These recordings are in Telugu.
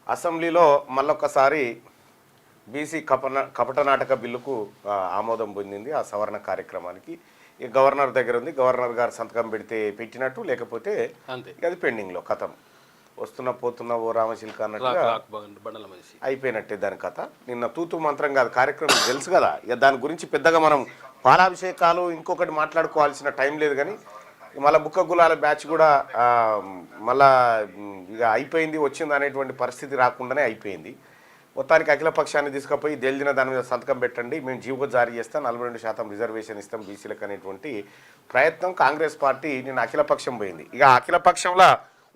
అసెంబ్లీలో మళ్ళొక్కసారి బీసీ కపట నాటక బిల్లుకు ఆమోదం పొందింది. ఆ సవరణ కార్యక్రమానికి ఈ గవర్నర్ దగ్గర ఉంది. గవర్నర్ గారు సంతకం పెడితే పెట్టినట్టు, లేకపోతే అది పెండింగ్లో కథం వస్తున్న పోతున్న ఓ రామశిల్క అన్నట్టుగా అయిపోయినట్టే దాని కథ. నిన్న తూతు మంత్రం కాదు కార్యక్రమం తెలుసు కదా, ఇక దాని గురించి పెద్దగా మనం పాలాభిషేకాలు ఇంకొకటి మాట్లాడుకోవాల్సిన టైం లేదు. కానీ మళ్ళీ బుక్క గులాల బ్యాచ్ కూడా మళ్ళా ఇక అయిపోయింది, వచ్చింది అనేటువంటి పరిస్థితి రాకుండానే అయిపోయింది. మొత్తానికి అఖిల పక్షాన్ని తీసుకుపోయి తేల్చిన దాని మీద సంతకం పెట్టండి, మేము జీవో జారీ చేస్తాం, 42% రిజర్వేషన్ ఇస్తాం బీసీలకు అనేటువంటి ప్రయత్నం కాంగ్రెస్ పార్టీ నిన్న అఖిలపక్షం పోయింది. ఇక అఖిలపక్షంలో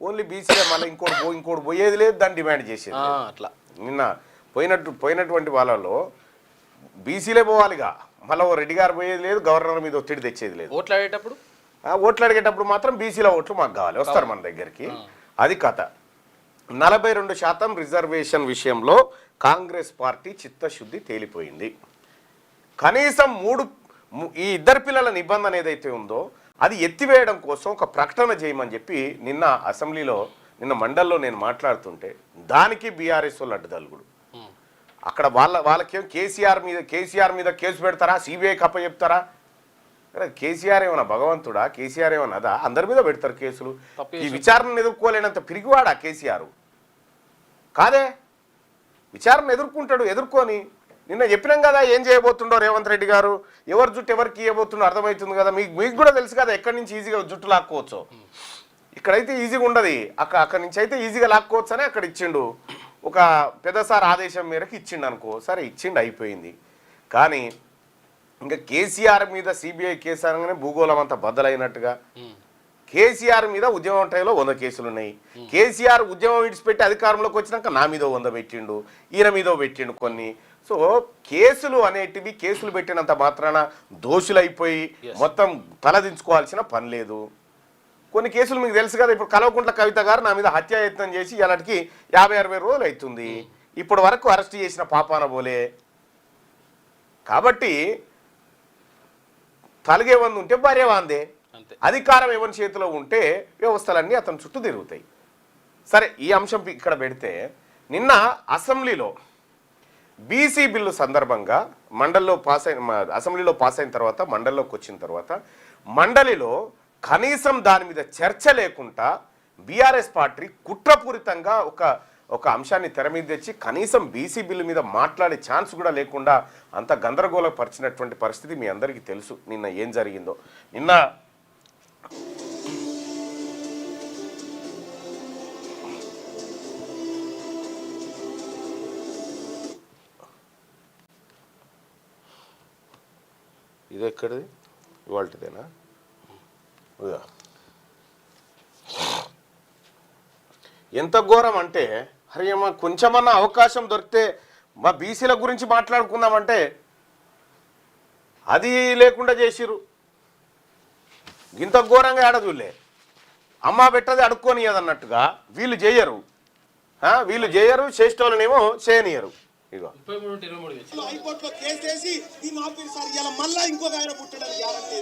ఓన్లీ బీసీలే, మళ్ళీ ఇంకోటి పోయేది లేదు, దాన్ని డిమాండ్ చేసేది అట్లా. నిన్న పోయినటువంటి వాళ్ళలో బీసీలే పోవాలిగా, మళ్ళీ ఓ రెడ్డి గారు పోయేది లేదు, గవర్నర్ మీద ఒత్తిడి తెచ్చేది లేదు. ఓట్లు అడిగేటప్పుడు మాత్రం బీసీల ఓట్లు మాకు కావాలి, వస్తారు మన దగ్గరికి, అది కథ. 42% రిజర్వేషన్ విషయంలో కాంగ్రెస్ పార్టీ చిత్తశుద్ధి తేలిపోయింది. కనీసం ఈ ఇద్దరు పిల్లల నిబంధన ఏదైతే ఉందో అది ఎత్తివేయడం కోసం ఒక ప్రకటన చేయమని చెప్పి నిన్న అసెంబ్లీలో నిన్న మండల్లో నేను మాట్లాడుతుంటే దానికి బీఆర్ఎస్ వాళ్ళు అడ్డుదలుగుడు. అక్కడ వాళ్ళకేం కేసీఆర్ మీద కేసు పెడతారా, సిబిఐకి అప్పచెప్తారా? కేసీఆర్ ఏమన్నా భగవంతుడా, కేసీఆర్ ఏమన్నా అదా? అందరి మీద పెడతారు కేసులు. ఈ విచారణను ఎదుర్కోలేనంత పిరిగివాడా కేసీఆర్? కాదే, విచారణ ఎదుర్కొని నిన్న చెప్పినాం కదా ఏం చేయబోతుండో రేవంత్ రెడ్డి గారు, ఎవరి జుట్టు ఎవరికి ఇవ్వబోతుండో అర్థమవుతుంది కదా. మీకు కూడా తెలుసు కదా ఎక్కడి నుంచి ఈజీగా జుట్టు లాక్కోవచ్చు. ఇక్కడైతే ఈజీగా ఉండదు, అక్కడి నుంచి అయితే ఈజీగా లాక్కోవచ్చు అని అక్కడ ఇచ్చిండు. ఒక పెద్ద సార్ ఆదేశం మేరకు ఇచ్చిండు అనుకో, సరే ఇచ్చిండు అయిపోయింది. కానీ ఇంకా కేసీఆర్ మీద సిబిఐ కేసు అనగానే భూగోళం అంతా బద్దలైనట్టుగా కేసీఆర్ మీద ఉద్యమం టైంలో 100 కేసులు ఉన్నాయి. కేసీఆర్ ఉద్యమం విడిచిపెట్టి అధికారంలోకి వచ్చినాక నా మీద 100 పెట్టిండు, ఈయన మీద పెట్టిండు కొన్ని. సో కేసులు అనేటివి కేసులు పెట్టినంత మాత్రాన దోషులైపోయి మొత్తం తలదించుకోవాల్సిన పని లేదు. కొన్ని కేసులు మీకు తెలుసు కదా, ఇప్పుడు కల్వకుంట్ల కవిత గారు నా మీద హత్యాయత్నం చేసి ఇలాంటికి 50-60 రోజులు అవుతుంది, ఇప్పటి వరకు అరెస్ట్ చేసిన పాపాన పోలే. కాబట్టి తలిగే వంద ఉంటే భార్య వాందే, అధికారం ఎవరి చేతిలో ఉంటే వ్యవస్థలన్నీ అతని చుట్టూ తిరుగుతాయి. సరే, ఈ అంశం ఇక్కడ పెడితే నిన్న అసెంబ్లీలో బీసీ బిల్లు సందర్భంగా అసెంబ్లీలో పాస్ అయిన తర్వాత మండలిలోకి వచ్చిన తర్వాత మండలిలో కనీసం దాని మీద చర్చ లేకుండా బీఆర్ఎస్ పార్టీ కుట్రపూరితంగా ఒక అంశాన్ని తెర మీద తెచ్చి కనీసం బీసీ బిల్లు మీద మాట్లాడే ఛాన్స్ కూడా లేకుండా అంత గందరగోళపరిచినటువంటి పరిస్థితి మీ అందరికీ తెలుసు. నిన్న ఏం జరిగిందో, నిన్న ఇది ఎక్కడిది ఇవాళదేనా? ఎంత ఘోరం అంటే, అరే అమ్మ కొంచెమన్నా అవకాశం దొరికితే మా బీసీల గురించి మాట్లాడుకుందామంటే అది లేకుండా చేసిరు. ఇంత ఘోరంగా ఆడదులే, అమ్మ పెట్టది అడుక్కోనియదన్నట్టుగా వీళ్ళు చేయరు, చేసేటోళ్ళనేమో చేయనియరు. ఇగో హైకోర్టులో కేసు వేసి దీన్ని ఆపేది సార్, ఇలా మళ్ళా ఇంకొక ఆయన పుట్టడానికి గ్యారంటీ,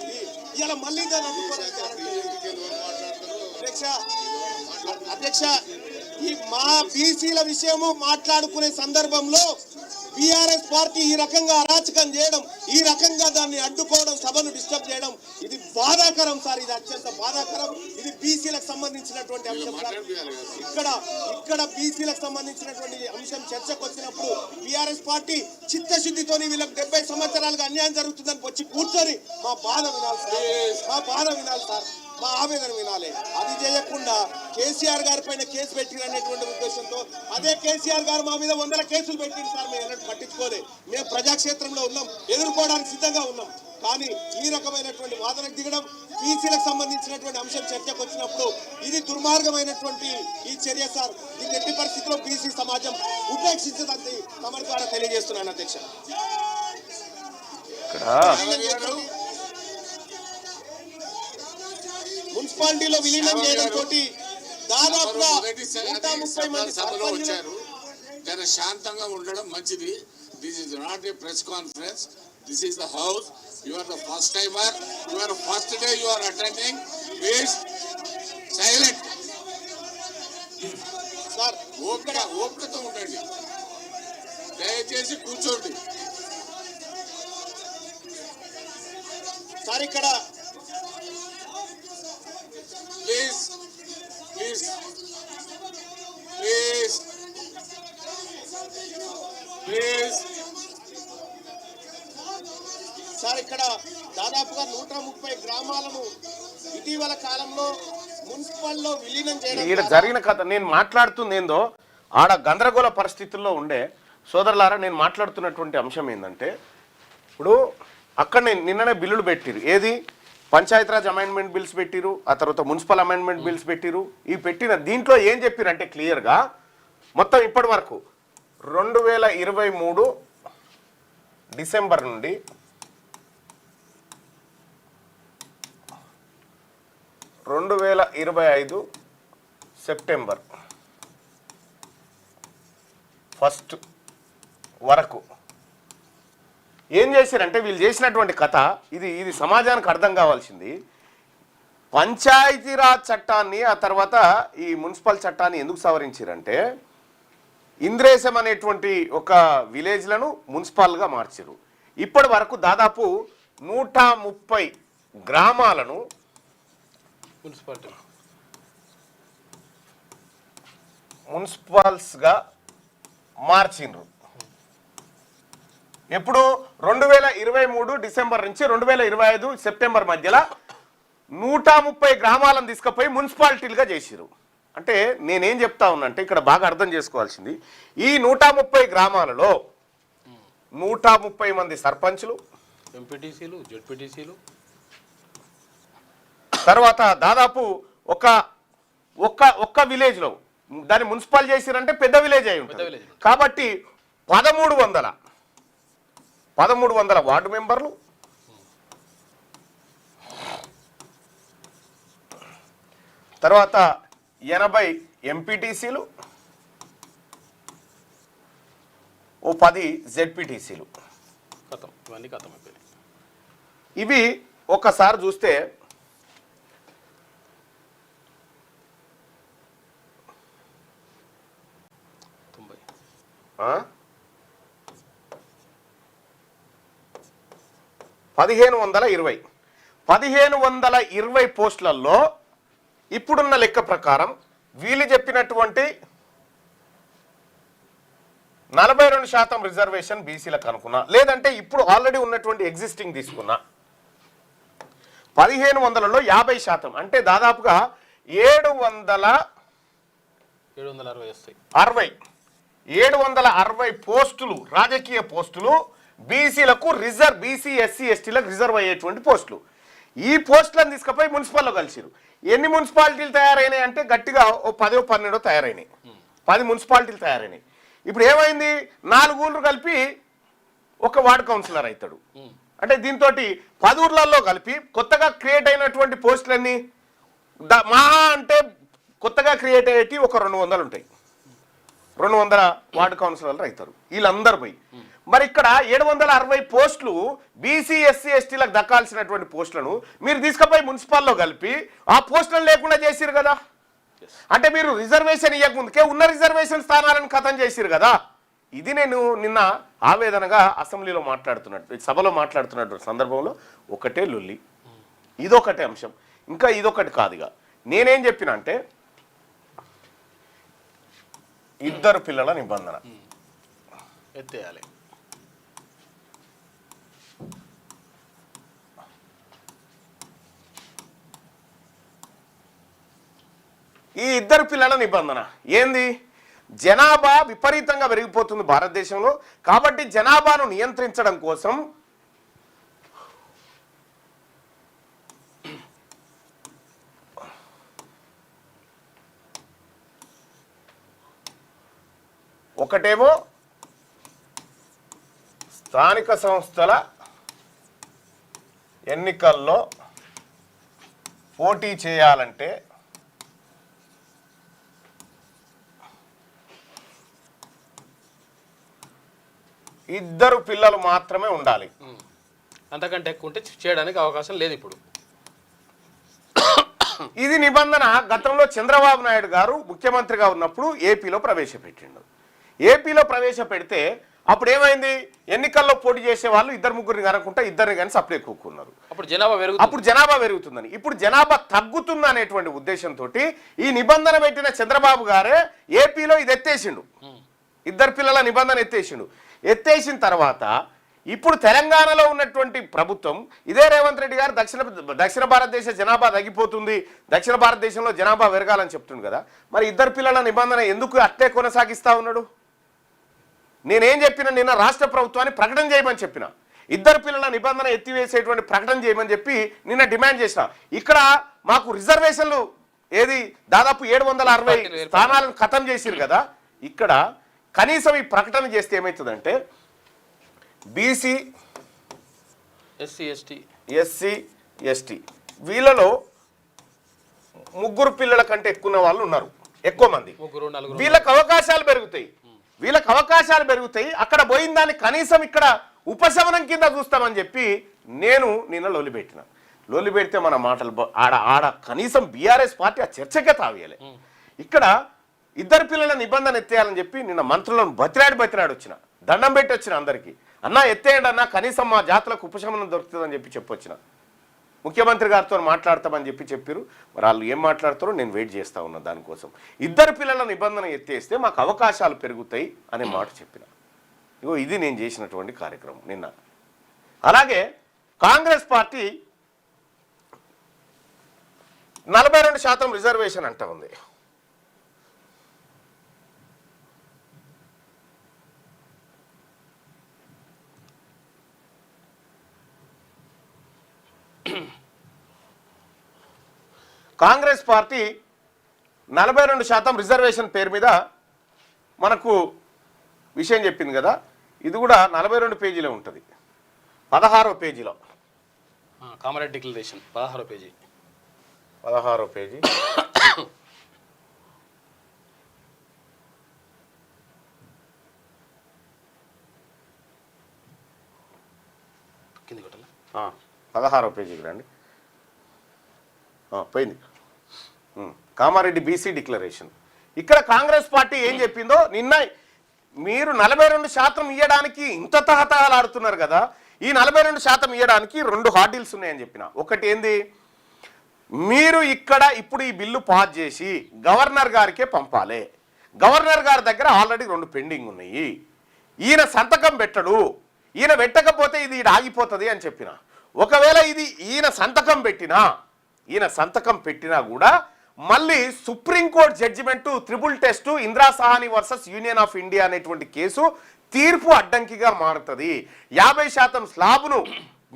ఇలా మళ్ళీ దాన్ని అడ్డుకోవడానికి గ్యారంటీ. అధ్యక్ష, ఈ మా బీసీల విషయము మాట్లాడుకునే సందర్భంలో బీఆర్ఎస్ పార్టీ ఈ రకంగా అరాచకం చేయడం, ఈ రకంగా దాన్ని అడ్డుకోవడం, సభను డిస్టర్బ్ చేయడం, ఇది బాధాకరం సార్. ఇది అత్యంత బాధాకరం. ఇది బీసీలకు సంబంధించినటువంటి అంశం సార్. ఇక్కడ బీసీలకు సంబంధించినటువంటి అంశం చర్చకు వచ్చినప్పుడు బీఆర్ఎస్ పార్టీ చిత్తశుద్ధితో వీళ్ళకి 70 సంవత్సరాలుగా అన్యాయం జరుగుతుందని వచ్చి కూర్చొని మా బాధ వినాలి సార్, మా ఆవేదన వినాలి. అది చేయకుండా కేసీఆర్ గారి పైన కేసు పెట్టినటువంటి ఉద్దేశంతో, అదే కేసీఆర్ గారు మా మీద 100 కేసులు పెట్టింది సార్, మేము ఎన్నట్టు పట్టించుకోలే. మేము ప్రజాక్షేత్రంలో ఉన్నాం, ఎదుర్కోవడానికి సిద్ధంగా ఉన్నాం. కానీ ఈ రకమైనటువంటి వాదనకు దిగడం, బీసీలకు సంబంధించినటువంటి అంశం చర్చకు వచ్చినప్పుడు ఇది దుర్మార్గమైనటువంటి ఈ చర్య సార్. దీన్ని ఎట్టి పరిస్థితుల్లో బీసీ సమాజం ఉపేక్షించదని తమ ద్వారా తెలియజేస్తున్నాను అధ్యక్ష. మున్సిపాలిటీలో విలీనం చేయడం తోటి దాదాపుగా 130 మంది సభలో వచ్చారు. జర శాంతంగా ఉండడం మంచిది. This is not a press conference, this is the house. You are the first timer, you are first day you are attending. Please silent. Sir ఓపికతో ఉండండి, దయచేసి కూర్చోండి. సార్ ఇక్కడ please please please please. Sir ఇక్కడ దాదాపుగా 130 గ్రామాలను ఇటీవల కాలంలో మున్సిపల్లో విలీనం చేయడం ఈడ జరిగిన కథ నేను మాట్లాడుతుంది ఏందో ఆడ గందరగోళ పరిస్థితుల్లో ఉండే సోదరులారా. నేను మాట్లాడుతున్నటువంటి అంశం ఏంటంటే ఇప్పుడు అక్కడ నిన్ననే బిల్లులు పెట్టిరు. ఏది పంచాయతీరాజ్ అమెండ్మెంట్ బిల్స్ పెట్టిరు, ఆ తర్వాత మున్సిపల్ అమెండ్మెంట్ బిల్స్ పెట్టిరు. ఈ పెట్టిన దీంట్లో ఏం చెప్పిరంటే క్లియర్గా మొత్తం ఇప్పటి వరకు 2023 డిసెంబర్ నుండి 2025 సెప్టెంబర్ 1 వరకు ఏం చేశారంటే వీళ్ళు చేసినటువంటి కథ ఇది సమాజానికి అర్థం కావాల్సింది. పంచాయతీరాజ్ చట్టాన్ని ఆ తర్వాత ఈ మున్సిపల్ చట్టాన్ని ఎందుకు సవరించారంటే ఇంద్రేశం అనేటువంటి ఒక విలేజ్లను మున్సిపల్గా మార్చారు. ఇప్పటి వరకు దాదాపు 130 గ్రామాలను మున్సిపల్స్గా మార్చిండ్రు. ఎప్పుడు 2023 డిసెంబర్ నుంచి 2025 సెప్టెంబర్ మధ్యలో 130 గ్రామాలను తీసుకుపోయి మున్సిపాలిటీలుగా చేసిరు. అంటే నేనేం చెప్తా ఉన్నా ఇక్కడ బాగా అర్థం చేసుకోవాల్సింది, ఈ 130 గ్రామాలలో 130 మంది సర్పంచులు, ఎంపీటీసీలు, జెడ్పీటీసీలు, తర్వాత దాదాపు ఒక్క విలేజ్లో దాన్ని మున్సిపల్ చేసిరంటే పెద్ద విలేజ్ అయి ఉంటుంది. కాబట్టి 1300 వార్డు మెంబర్లు, తర్వాత 80 ఎంపీటీసీలు, 10 జెడ్పీటీసీలు. ఇవన్నీ ఖతం అయిపోయినాయి. ఇవి ఒకసారి చూస్తే 1520 పోస్టులలో ఇప్పుడున్న లెక్క ప్రకారం వీళ్ళు చెప్పినటువంటి 42% రిజర్వేషన్ బీసీలకు అనుకున్నా, లేదంటే ఇప్పుడు ఆల్రెడీ ఉన్నటువంటి ఎగ్జిస్టింగ్ తీసుకున్నా 1500లో 50%, అంటే దాదాపుగా 760 పోస్టులు, రాజకీయ పోస్టులు బీసీలకు బీసీ ఎస్సీ ఎస్టీలకు రిజర్వ్ అయ్యేటువంటి పోస్టులు. ఈ పోస్టులను తీసుకుపోయి మున్సిపల్లో కలిసిరు. ఎన్ని మున్సిపాలిటీలు తయారైనాయి అంటే గట్టిగా 10-12 తయారైనాయి. 10 మున్సిపాలిటీలు తయారైనాయి. ఇప్పుడు ఏమైంది, 4 ఊళ్ళు కలిపి ఒక వార్డు కౌన్సిలర్ అవుతాడు. అంటే దీంతో 10 ఊర్లలో కలిపి కొత్తగా క్రియేట్ అయినటువంటి పోస్టులన్నీ మహా అంటే కొత్తగా క్రియేట్ అయ్యేటి ఒక 200 ఉంటాయి. 200 వార్డు కౌన్సిలర్లు అవుతారు వీళ్ళందరూ పోయి. మరి ఇక్కడ 760 పోస్టులు బీసీ ఎస్సీ ఎస్టీలకు దక్కాల్సినటువంటి పోస్టులను మీరు తీసుకుపోయి మున్సిపాల్లో కలిపి ఆ పోస్టులను లేకుండా చేసిరు కదా. అంటే మీరు రిజర్వేషన్ ఇవ్వకముందుకే ఉన్న రిజర్వేషన్ స్థానాలను ఖతం చేసిరు కదా. ఇది నేను నిన్న ఆవేదనగా అసెంబ్లీలో సభలో మాట్లాడుతున్నటువంటి సందర్భంలో ఒకటే లొల్లి, ఇదొకటే అంశం. ఇంకా ఇదొకటి కాదుగా. నేనేం చెప్పిన అంటే 2 పిల్లల నిబంధన ఎత్తేయాలి. ఈ 2 పిల్లల నిబంధన ఏంది, జనాభా విపరీతంగా పెరిగిపోతుంది భారతదేశంలో. కాబట్టి జనాభాను నియంత్రించడం కోసం ఒకటేమో స్థానిక సంస్థల ఎన్నికల్లో పోటీ చేయాలంటే ఇద్దరు పిల్లలు మాత్రమే ఉండాలి. అంతకంటే ఎక్కువ ఉంటే చేయడానికి అవకాశం లేదు. ఇప్పుడు ఇది నిబంధన గతంలో చంద్రబాబు నాయుడు గారు ముఖ్యమంత్రిగా ఉన్నప్పుడు ఏపీలో ప్రవేశపెట్టిండు. ఏపీలో ప్రవేశపెడితే అప్పుడు ఏమైంది, ఎన్నికల్లో పోటీ చేసే వాళ్ళు ఇద్దరు ముగ్గురిని కనుకుంటా ఇద్దరిని కానీ సప్లై కూకున్నారు. అప్పుడు జనాభా పెరుగుతుందని. ఇప్పుడు జనాభా తగ్గుతుంది అనేటువంటి ఉద్దేశంతో ఈ నిబంధన పెట్టిన చంద్రబాబు గారే ఏపీలో ఇది ఎత్తేసిండు. ఇద్దరు పిల్లల నిబంధన ఎత్తేసిండు. ఎత్తేసిన తర్వాత ఇప్పుడు తెలంగాణలో ఉన్నటువంటి ప్రభుత్వం ఇదే రేవంత్ రెడ్డి గారు దక్షిణ భారతదేశ జనాభా తగ్గిపోతుంది, దక్షిణ భారతదేశంలో జనాభా పెరగాలని చెప్తుంది కదా, మరి ఇద్దరు పిల్లల నిబంధన ఎందుకు అట్లే కొనసాగిస్తా ఉన్నాడు? నేనేం చెప్పిన, నిన్న రాష్ట్ర ప్రభుత్వాన్ని ప్రకటన చేయమని చెప్పిన, ఇద్దరు పిల్లల నిబంధన ఎత్తివేసేటువంటి ప్రకటన చేయమని చెప్పి నిన్న డిమాండ్ చేసిన. ఇక్కడ మాకు రిజర్వేషన్లు ఏది దాదాపు 760 స్థానాలను ఖతం చేసిరు కదా, ఇక్కడ కనీసం ఈ ప్రకటన చేస్తే ఏమవుతుందంటే బీసీ ఎస్సీ ఎస్టీ వీళ్ళలో ముగ్గురు పిల్లల కంటే ఎక్కువ వాళ్ళు ఉన్నారు, ఎక్కువ మంది. వీళ్ళకి అవకాశాలు పెరుగుతాయి. అక్కడ పోయిన దాన్ని కనీసం ఇక్కడ ఉపశమనం కింద చూస్తామని చెప్పి నేను నిన్న లొల్లి పెడితే మన మాటలు ఆడ కనీసం బీఆర్ఎస్ పార్టీ ఆ చర్చకే తావేయలే. ఇక్కడ ఇద్దరు పిల్లల నిబంధన ఎత్తేయాలని చెప్పి నిన్న మంత్రులను బతిరాడి వచ్చిన, దండం పెట్టి వచ్చిన అందరికీ, అన్నా ఎత్తేయండి అన్నా, కనీసం మా జాతులకు ఉపశమనం దొరుకుతుందని చెప్పొచ్చిన. ముఖ్యమంత్రి గారితో మాట్లాడతామని చెప్పారు. మరి వాళ్ళు ఏం మాట్లాడతారో నేను వెయిట్ చేస్తా ఉన్నా దానికోసం. ఇద్దరు పిల్లల నిబంధన ఎత్తేస్తే మాకు అవకాశాలు పెరుగుతాయి అనే మాట చెప్పిన. ఇగో ఇది నేను చేసినటువంటి కార్యక్రమం నిన్న. అలాగే కాంగ్రెస్ పార్టీ 42% రిజర్వేషన్ అంట ఉంది. కాంగ్రెస్ పార్టీ 42% రిజర్వేషన్ పేరు మీద మనకు విషయం చెప్పింది కదా, ఇది కూడా 42 పేజీలో ఉంటుంది. 16వ పేజీలో కామన్ డిక్లరేషన్ 16వ పేజీ కింది కొట్టాలి. 16వ పేజీకి రండి. పోయింది. Kamareddy BC declaration. ఇక్కడ కాంగ్రెస్ పార్టీ ఏం చెప్పిందో, నిన్న మీరు 42% ఇవ్వడానికి ఇంత తహతహలాడుతున్నారు కదా, ఈ 42% ఇవ్వడానికి 2 హార్డిల్స్ ఉన్నాయని చెప్పిన. ఒకటి ఏంది, మీరు ఇక్కడ ఇప్పుడు ఈ బిల్లు పాస్ చేసి గవర్నర్ గారికే పంపాలి. గవర్నర్ గారి దగ్గర ఆల్రెడీ 2 పెండింగ్ ఉన్నాయి. ఈయన సంతకం పెట్టడు, ఈయన పెట్టకపోతే ఇది ఆగిపోతుంది అని చెప్పిన. ఒకవేళ ఇది ఈయన సంతకం పెట్టినా కూడా మళ్ళీ Supreme Court judgement triple test Indira Sawhney versus Union of India అనేటువంటి కేసు తీర్పు అడ్డంకిగా మారుతుంది. 50% స్లాబ్ను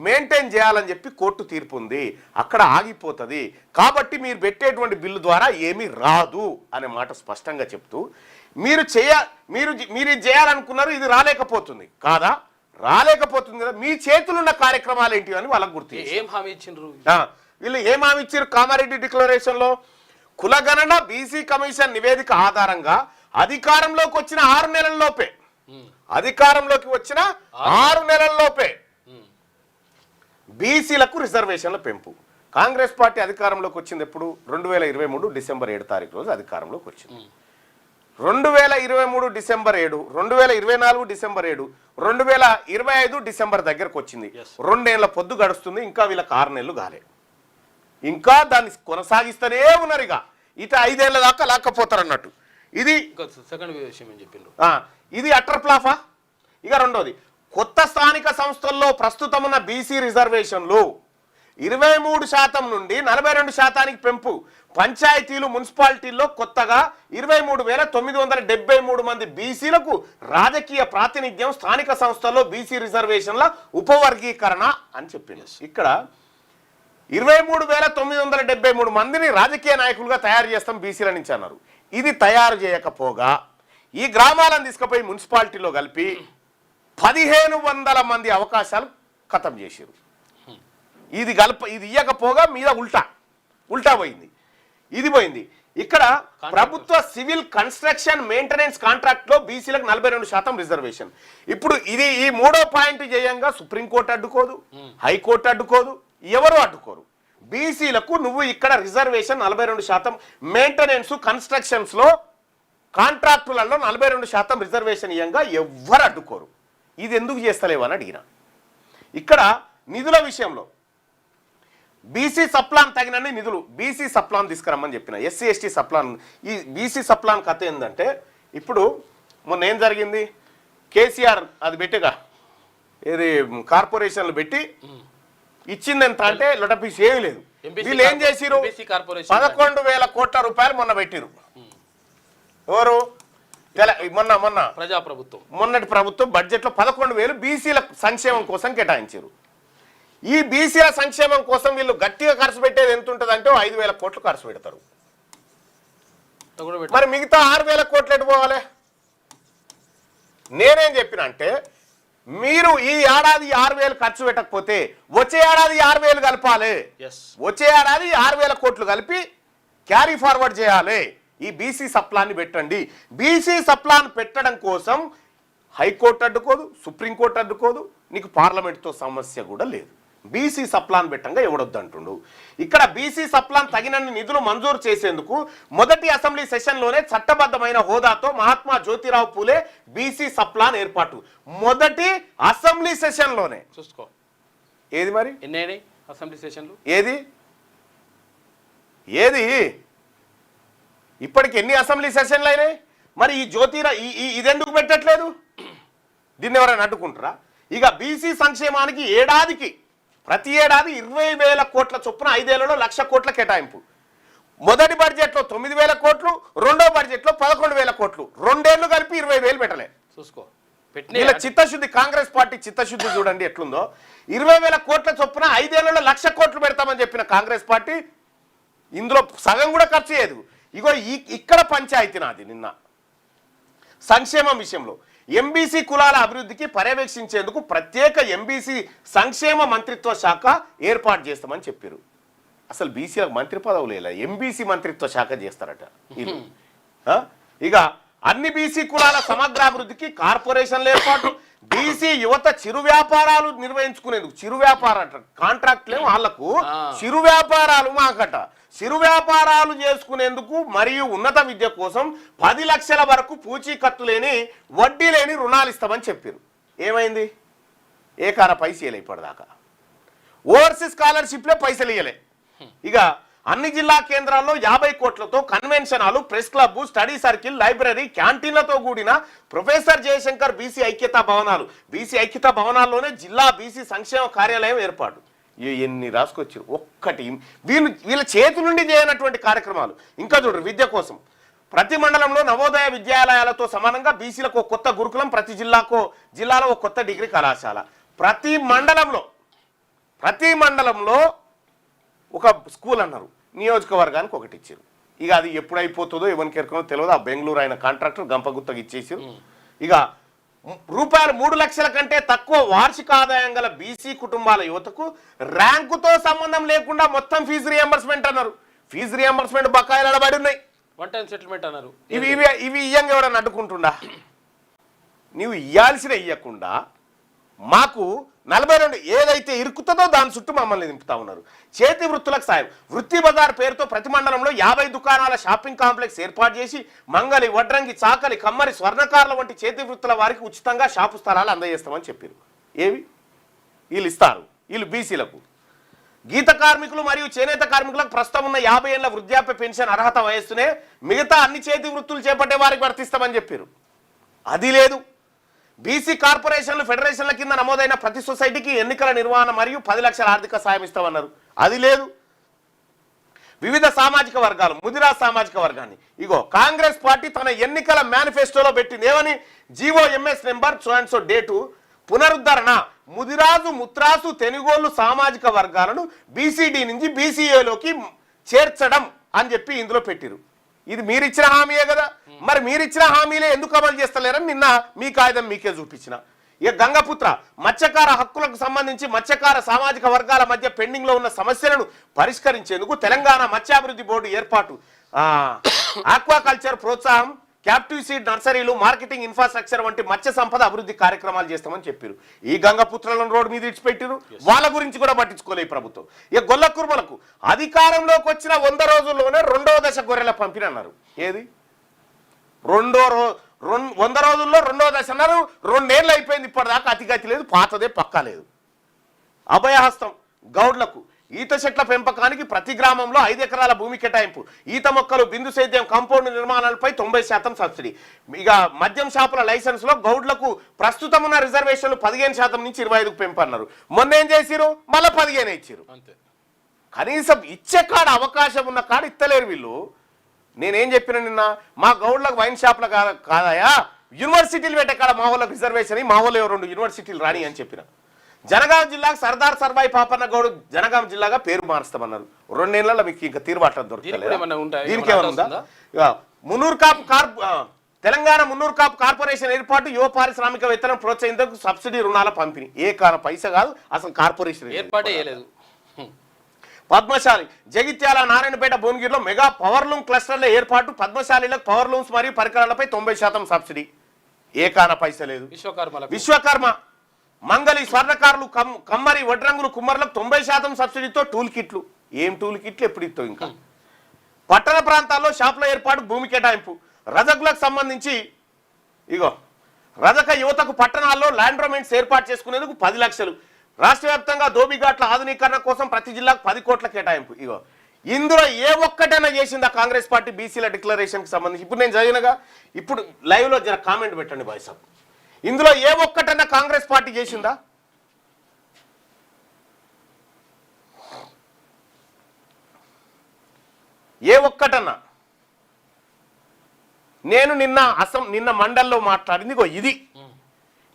మెయింటైన్ చేయాలని చెప్పి కోర్టు తీర్పు ఉంది, అక్కడ ఆగిపోతుంది. కాబట్టి మీరు పెట్టేటువంటి బిల్లు ద్వారా ఏమీ రాదు అనే మాట స్పష్టంగా చెప్తూ మీరు ఇది చేయాలనుకున్నారు, ఇది రాలేకపోతుంది కాదా, రాలేకపోతుంది కదా, మీ చేతులున్న కార్యక్రమాలు ఏంటి అని వాళ్ళకు గుర్తు. ఏం హామీ ఇచ్చిండ్రు వీళ్ళు? ఏం హామీ ఇచ్చారు? కామారెడ్డి డిక్లరేషన్లో కులగణన బీసీ కమిషన్ నివేదిక ఆధారంగా అధికారంలోకి వచ్చిన 6 నెలల్లోపే బీసీలకు రిజర్వేషన్ల పెంపు. కాంగ్రెస్ పార్టీ అధికారంలోకి వచ్చింది ఎప్పుడు? 2023 డిసెంబర్ 7 తారీఖు రోజు అధికారంలోకి వచ్చింది. 2023 డిసెంబర్ 7, 2024 డిసెంబర్ 7, 2025 డిసెంబర్ దగ్గరకు వచ్చింది. 2 ఏళ్ల పొద్దు గడుస్తుంది, ఇంకా వీళ్ళకి 6 నెలలు కాలే. ఇంకా దాన్ని కొనసాగిస్తూనే ఉన్నారు. ఇక 5 ఏళ్ల దాకా లాక్కపోతారు అన్నట్టు. ఇది సెకండ్ విషయం ఏం చెప్పిండ్రు. ఇది అటర్ ప్లాఫా. ఇక రెండోది, కొత్త స్థానిక సంస్థల్లో ప్రస్తుతం ఉన్న బీసీ రిజర్వేషన్లు 23% నుండి 42% పెంపు. పంచాయతీలు మున్సిపాలిటీల్లో కొత్తగా 23,973 మంది బీసీలకు రాజకీయ ప్రాతినిధ్యం, స్థానిక సంస్థల్లో బీసీ రిజర్వేషన్ల ఉపవర్గీకరణ అని చెప్పింది. ఇక్కడ 23,973 మందిని రాజకీయ నాయకులుగా తయారు చేస్తాం బీసీల నుంచి అన్నారు. ఇది తయారు చేయకపోగా ఈ గ్రామాలను తీసుకుపోయి మున్సిపాలిటీలో కలిపి 1,500 మంది అవకాశాలు ఖతం చేశారు. ఇది ఇయ్యకపోగా మీద ఉల్టా పోయింది. ఇది పోయింది. ఇక్కడ ప్రభుత్వ సివిల్ కన్స్ట్రక్షన్ మెయింటెనెన్స్ కాంట్రాక్ట్ లో బీసీలకు 42% రిజర్వేషన్. ఇప్పుడు ఇది ఈ 3వ పాయింట్ చేయంగా సుప్రీంకోర్టు అడ్డుకోదు, హైకోర్టు అడ్డుకోదు, ఎవరు అడ్డుకోరు. బీసీలకు నువ్వు ఇక్కడ రిజర్వేషన్ 42%, మెయింటెనెన్స్ కన్స్ట్రక్షన్స్లో కాంట్రాక్టులలో 42% రిజర్వేషన్ ఇయ్యంగా ఎవ్వరు అడ్డుకోరు. ఇది ఎందుకు చేస్తలేవు అని అడిగిన. ఇక్కడ నిధుల విషయంలో బీసీ సప్లాన్ తగినన్ని నిధులు, బీసీ సప్లాన్ తీసుకురమ్మని చెప్పిన. ఎస్సీ ఎస్టీ సప్లాన్, ఈ బీసీ సప్లాన్ కథ ఏంటంటే ఇప్పుడు మొన్న ఏం జరిగింది, కేసీఆర్ అది పెట్టిగా ఏది కార్పొరేషన్లు పెట్టి ఇచ్చింది ఎంత అంటే లొటపీస్ ఏమీ లేదు. వీళ్ళు ఏం చేసిరు, 11,000 కోట్ల రూపాయలు మొన్న పెట్టిరు. ఎవరు మొన్న ప్రజాప్రభుత్వం, మొన్నటి ప్రభుత్వం బడ్జెట్లో 11,000 బీసీల సంక్షేమం కోసం కేటాయించారు. ఈ బీసీల సంక్షేమం కోసం వీళ్ళు గట్టిగా ఖర్చు పెట్టేది ఎంత ఉంటుంది అంటే 5,000 కోట్లు ఖర్చు పెడతారు. మరి మిగతా 6,000 కోట్లు ఎటు పోవాలి? నేనేం చెప్పిన అంటే మీరు ఈ ఏడాది 6,000 ఖర్చు పెట్టకపోతే వచ్చే ఏడాది 6,000 కలపాలి. వచ్చే ఏడాది 6,000 కోట్లు కలిపి క్యారీ ఫార్వర్డ్ చేయాలి. ఈ బీసీ సప్లాన్ని పెట్టండి. బీసీ సప్లాన్ పెట్టడం కోసం హైకోర్టు అడ్డుకోదు, సుప్రీంకోర్టు అడ్డుకోదు, నీకు పార్లమెంట్తో సమస్య కూడా లేదు. బీసీ సప్లాన్ పెట్టంగా ఎవడొద్దు అంటుండు. ఇక్కడ బీసీ సప్లాన్ తగినన్ని నిధులు మంజూరు చేసేందుకు మొదటి అసెంబ్లీ సెషన్లోనే చట్టబద్ధమైన హోదాతో మహాత్మా జ్యోతిరావు పూలే బీసీ సప్లాన్ ఏర్పాటు. మొదటి అసెంబ్లీ సెషన్లోనే చూసుకో. ఏది మరి ఎన్ని అసెంబ్లీ సెషన్లు? ఏది ఏది ఇప్పటికి ఎన్ని అసెంబ్లీ సెషన్లు అయినాయి? మరి ఈ ఇదెందుకు పెట్టట్లేదు? దీన్ని ఎవరైనా అడ్డుకుంటారా? ఇక బీసీ సంక్షేమానికి ప్రతి ఏడాది 20,000 కోట్ల చొప్పున 5 ఏళ్లలో 1,00,000 కోట్ల కేటాయింపు. మొదటి బడ్జెట్లో 9,000 కోట్లు, రెండో బడ్జెట్లో 11,000 కోట్లు, 2 ఏళ్లు కలిపి 20,000 పెట్టలే. చూసుకో. ఇలా చిత్తశుద్ధి, కాంగ్రెస్ పార్టీ చిత్తశుద్ధి చూడండి ఎట్లుందో. 20,000 కోట్ల చొప్పున 5 ఏళ్లలో 1,00,000 కోట్లు పెడతామని చెప్పిన కాంగ్రెస్ పార్టీ ఇందులో సగం కూడా ఖర్చు చేయదు. ఇగో ఇక్కడ పంచాయతీ నాది. నిన్న సంక్షేమం విషయంలో ఎంబీసీ కులాల అభివృద్ధికి పర్యవేక్షించేందుకు ప్రత్యేక ఎంబీసీ సంక్షేమ మంత్రిత్వ శాఖ ఏర్పాటు చేస్తామని చెప్పారు. అసలు బీసీలకు మంత్రి పదవులు లేదా, ఎంబీసీ మంత్రిత్వ శాఖ చేస్తారట. ఇక అన్ని బీసీ కులాల సమగ్రాభివృద్ధికి కార్పొరేషన్ల ఏర్పాటు, బీసీ యువత చిరు వ్యాపారాలు నిర్వహించుకునేందుకు, చిరు వ్యాపారం కాంట్రాక్ట్లేమో వాళ్లకు, చిరు వ్యాపారాలు మాకట, చిరు వ్యాపారాలు చేసుకునేందుకు మరియు ఉన్నత విద్య కోసం 10 లక్షల వరకు పూచీకత్తు లేని వడ్డీ లేని రుణాలు ఇస్తామని చెప్పారు. ఏమైంది? ఏకాన పైసలు ఇవ్వలే ఇప్పటిదాకా. ఓవర్సీస్ స్కాలర్షిప్లే పైసలు ఇవ్వలే. ఇక అన్ని జిల్లా కేంద్రాల్లో 50 కోట్లతో convention hall, press club, study circle, library, క్యాంటీన్లతో కూడిన ప్రొఫెసర్ జయశంకర్ బీసీ ఐక్యతా భవనాలు, బీసీ ఐక్యతా భవనాల్లోనే జిల్లా బీసీ సంక్షేమ కార్యాలయం ఏర్పాటు. ఎన్ని రాసుకొచ్చారు. ఒక్కటి వీళ్ళ చేతి నుండి చేయనటువంటి కార్యక్రమాలు. ఇంకా చూడరు, విద్య కోసం ప్రతి మండలంలో నవోదయ విద్యాలయాలతో సమానంగా బీసీలకు కొత్త గురుకులం, ప్రతి జిల్లాలో ఒక కొత్త డిగ్రీ కళాశాల, ప్రతి మండలంలో ఒక స్కూల్ అన్నారు, నియోజకవర్గానికి ఒకటి ఇచ్చారు. ఇక అది ఎప్పుడైపోతుందో ఎవరికి ఎరకనో తెలియదు. ఆ బెంగళూరు ఆయన కాంట్రాక్టర్ గంపగుత్తగా ఇచ్చేసారు. ఇక రూపాయలు 3 లక్షల కంటే తక్కువ వార్షిక ఆదాయం గల బీసీ కుటుంబాల యువతకు ర్యాంకుతో సంబంధం లేకుండా మొత్తం ఫీజు రియంబర్స్మెంట్ అన్నారు. ఫీజు రియంబర్స్మెంట్ బకాయిలు అడబడి ఉన్నాయి. వన్ టైం సెటిల్మెంట్ అన్నారు. ఇవి ఇయ్యంగా ఎవరన్నా అడ్డుకుంటుండా? నీవు ఇయ్యాల్సిన ఇయ్యకుండా మాకు 42 ఏదైతే ఇరుకుతుందో దాని చుట్టూ మమ్మల్ని దింపుతా ఉన్నారు. చేతి వృత్తులకు సాయం, వృత్తి బజార్ పేరుతో ప్రతి మండలంలో 50 దుకాణాల షాపింగ్ కాంప్లెక్స్ ఏర్పాటు చేసి మంగలి, వడ్రంగి, చాకలి, కమ్మరి, స్వర్ణకారుల వంటి చేతి వృత్తుల వారికి ఉచితంగా షాపు స్థలాలు అందజేస్తామని చెప్పారు. ఏవి వీళ్ళు ఇస్తారు? వీళ్ళు బీసీలకు. గీత కార్మికులు మరియు చేనేత కార్మికులకు ప్రస్తుతం ఉన్న 50 ఏళ్ల వృద్ధాప్య పెన్షన్ అర్హత వయస్సునే మిగతా అన్ని చేతి వృత్తులు చేపట్టే వారికి వర్తిస్తామని చెప్పారు. అది లేదు. బీసీ కార్పొరేషన్లు, ఫెడరేషన్ల కింద నమోదైన ప్రతి సొసైటీకి ఎన్నికల నిర్వహణ మరియు 10 లక్షల ఆర్థిక సాయం ఇస్తామన్నారు. అది లేదు. వివిధ సామాజిక వర్గాలు, ముదిరా సామాజిక వర్గాన్ని ఇగో కాంగ్రెస్ పార్టీ తన ఎన్నికల మేనిఫెస్టోలో పెట్టింది. ఏమని? GOMS number so and so date పునరుద్ధరణ, ముదిరాజు, ముత్రాసు, తెనుగోళ్ళు సామాజిక వర్గాలను బీసీడీ నుంచి బీసీఏలోకి చేర్చడం అని చెప్పి ఇందులో పెట్టిరు. ఇది మీరిచ్చిన హామీయే కదా. మరి మీరిచ్చిన హామీలే ఎందుకు అమలు చేస్తలేరని నిన్న మీ కాగితం మీకే చూపించిన. ఇక గంగపుత్ర మత్స్యకార హక్కులకు సంబంధించి మత్స్యకార సామాజిక వర్గాల మధ్య పెండింగ్లో ఉన్న సమస్యలను పరిష్కరించేందుకు తెలంగాణ మత్స్యాభివృద్ధి బోర్డు ఏర్పాటు, ఆక్వాకల్చర్ ప్రోత్సాహం, క్యాప్టివ్ సీడ్ నర్సరీలు, మార్కెటింగ్ ఇన్ఫ్రాస్ట్రక్చర్ వంటి మత్స్య సంపద అభివృద్ధి కార్యక్రమాలు చేస్తామని చెప్పారు. ఈ గంగపుత్రులను రోడ్డు మీద ఇచ్చిపెట్టారు. వాళ్ళ గురించి కూడా పట్టించుకోలే ఈ ప్రభుత్వం. ఇక గొల్ల కుర్మలకు అధికారంలోకి వచ్చిన 100 రోజుల్లోనే 2వ దశ గొర్రెల పంపిణీ అన్నారు. ఏది 100 రోజుల్లో 2వ దశ అన్నారు. 2 ఏళ్ళు అయిపోయింది, ఇప్పటిదాకా అతిగతి లేదు, పాతదే పక్కా లేదు. అభయహస్తం గౌడ్లకు ఈత చెట్ల పెంపకానికి ప్రతి గ్రామంలో 5 ఎకరాల భూమి కేటాయింపు, ఈత మొక్కలు, బిందు సేద్యం, కాంపౌండ్ నిర్మాణాలపై 90% సబ్సిడీ. ఇక మద్యం షాపుల లైసెన్స్లో గౌడ్లకు ప్రస్తుతం ఉన్న రిజర్వేషన్లు 15% నుంచి 25కు పెంపన్నారు. మొన్న ఏం చేసిరు, మళ్ళీ 15 ఇచ్చారు. అంతే. కనీసం ఇచ్చే కాడ అవకాశం ఉన్న కాడ ఇత్తలేరు వీళ్ళు. నేనేం చెప్పిన నిన్న, మా గౌడ్లకు వైన్ షాపుల కాదయా, యూనివర్సిటీలు పెట్టే కాడ మా వాళ్ళకి రిజర్వేషన్, మా వాళ్ళు 2 యూనివర్సిటీలు రాని అని చెప్పిన. జనగాం జిల్లాకు సర్దార్ సర్వాయి పాపన్న గౌడ్ జనగాం జిల్లాగా పేరు మారుస్తామన్నారు. 2 నెలల్లో మీకు ఇంకా తీరుబాట్ల దొరకలేదు. దీనికి ఏమైనా ఉందా? మున్నూరు కాపు తెలంగాణ మున్నూరు కాపు కార్పొరేషన్ ఏర్పాటు, యువ పారిశ్రామికవేత్తలను ప్రోత్సహించేందుకు సబ్సిడీ రుణాల పంపిణీ. ఏ పైసా కాదు, అసలు కార్పొరేషన్ ఏర్పాటే చేయలేదు. పద్మశాలి జగిత్యాల, నారాయణపేట, భువనగిరిలో మెగా పవర్లూమ్ క్లస్టర్ల ఏర్పాటు, పద్మశాలిలకు పవర్ లూమ్స్ మరియు పరికరాలపై 90% సబ్సిడీ. ఏ పైసా లేదు. విశ్వకర్మ మంగళి స్వర్ణకారులు, కమ్మరి, వడ్రంగులు, కుమ్మరులకు 90% సబ్సిడీతో టూల్ కిట్లు. ఏం టూల్ కిట్లు ఎప్పుడు ఇస్తావు? ఇంకా పట్టణ ప్రాంతాల్లో షాపుల ఏర్పాటు, భూమి కేటాయింపు. రజకులకు సంబంధించి ఇగో రజక యువతకు పట్టణాల్లో ల్యాండ్రోమెంట్స్ ఏర్పాటు చేసుకునేందుకు 10 లక్షలు. రాష్ట్ర వ్యాప్తంగా ధోబిఘాట్ల ఆధునీకరణ కోసం ప్రతి జిల్లాకు 10 కోట్ల కేటాయింపు. ఇగో ఇందులో ఏ ఒక్కటైనా చేసిందా కాంగ్రెస్ పార్టీ బీసీల డిక్లరేషన్కి సంబంధించి? ఇప్పుడు నేను చదివినగా, ఇప్పుడు లైవ్లో జర కామెంట్ పెట్టండి బాయ్ సాబ్. ఇందులో ఏ ఒక్కటన్నా కాంగ్రెస్ పార్టీ చేసిందా? ఏ ఒక్కటన్నా? నేను నిన్న మండల్లో మాట్లాడింది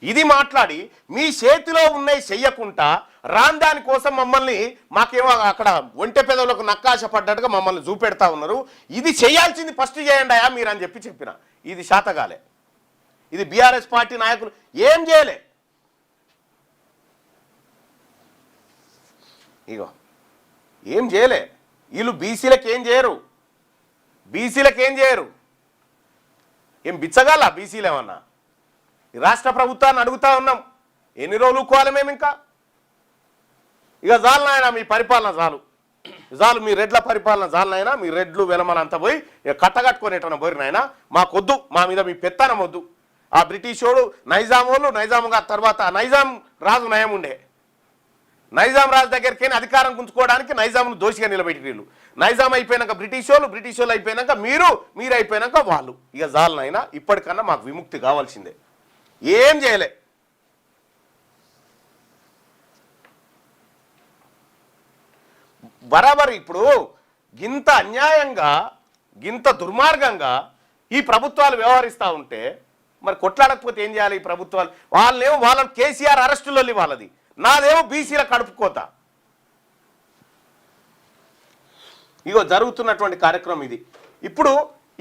ఇది మాట్లాడి, మీ చేతిలో ఉన్నాయి చెయ్యకుండా రాని దాని కోసం మమ్మల్ని, మాకేమో అక్కడ ఒంటె పెదవులకు నక్కాశ పడ్డట్టుగా మమ్మల్ని చూపెడతా ఉన్నారు. ఇది చేయాల్సింది ఫస్ట్ చేయండి అయ్యా మీరు అని చెప్పిన. ఇది శాతగాలే. ఇది బీఆర్ఎస్ పార్టీ నాయకులు ఏం చేయలే. ఇగో ఏం చేయలే. వీళ్ళు బీసీలకు ఏం చేయరు. ఏం బిచ్చగాల బీసీలు ఏమన్నా? రాష్ట్ర ప్రభుత్వాన్ని అడుగుతా ఉన్నాం, ఎన్ని రోజులు ఊకోవాలి మేము? ఇంకా ఇక చాలు నాయన, మీ పరిపాలన చాలు, మీ రెడ్ల పరిపాలన చాలు నాయన. మీ రెడ్లు వెలమనంత పోయి ఇక కట్టగట్టుకునేటన్నా పోయి నాయన, మాకొద్దు, మా మీద మీ పెత్తనం వద్దు. ఆ బ్రిటిషోడు నైజాముగా తర్వాత నైజాం రాజు నయం ఉండే, నైజాం రాజు దగ్గరికి అధికారం గుంజుకోవడానికి నైజాంను దోషిగా నిలబెట్టి వీళ్ళు. నైజాం అయిపోయినాక బ్రిటిషోళ్ళు అయిపోయినాక మీరు అయిపోయినాక వాళ్ళు. ఇక చాలునైనా, ఇప్పటికన్నా మాకు విముక్తి కావాల్సిందే. ఏం చేయలే. బరాబర్ ఇప్పుడు గింత అన్యాయంగా, గింత దుర్మార్గంగా ఈ ప్రభుత్వాలు వ్యవహరిస్తూ ఉంటే మరి కొట్లాడకపోతే ఏం చేయాలి? ఈ ప్రభుత్వాలు వాళ్ళని కేసీఆర్ అరెస్టులో వాళ్ళది, నాదేమో బీసీల కడుపుకోత. ఇగో జరుగుతున్నటువంటి కార్యక్రమం ఇది. ఇప్పుడు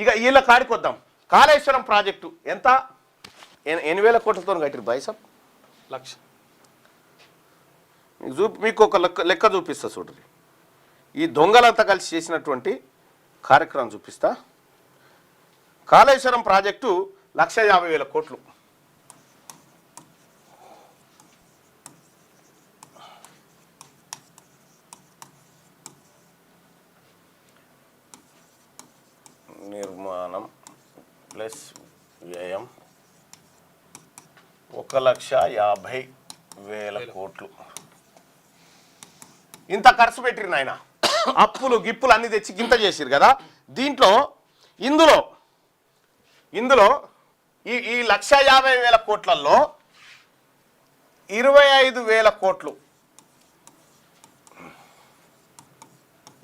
ఇక వీళ్ళ కాడికొద్దాం. కాళేశ్వరం ప్రాజెక్టు ఎంత 8,000 కోట్లతో కట్టిరు బాయ్సాబ్. లక్ష. మీకు ఒక లెక్క చూపిస్తా చూడండి. ఈ దొంగలంతా కలిసి చేసినటువంటి కార్యక్రమం చూపిస్తా. కాళేశ్వరం ప్రాజెక్టు 1,50,000 కోట్లు. నిర్మాణం ప్లస్ వ్యయం 1,50,000 కోట్లు. ఇంత ఖర్చు పెట్టిరు నాయన. అప్పులు గిప్పులు అన్ని తెచ్చి గింత చేసిరు కదా. ఇందులో ఈ 1,50,000 కోట్లలో 25,000 కోట్లు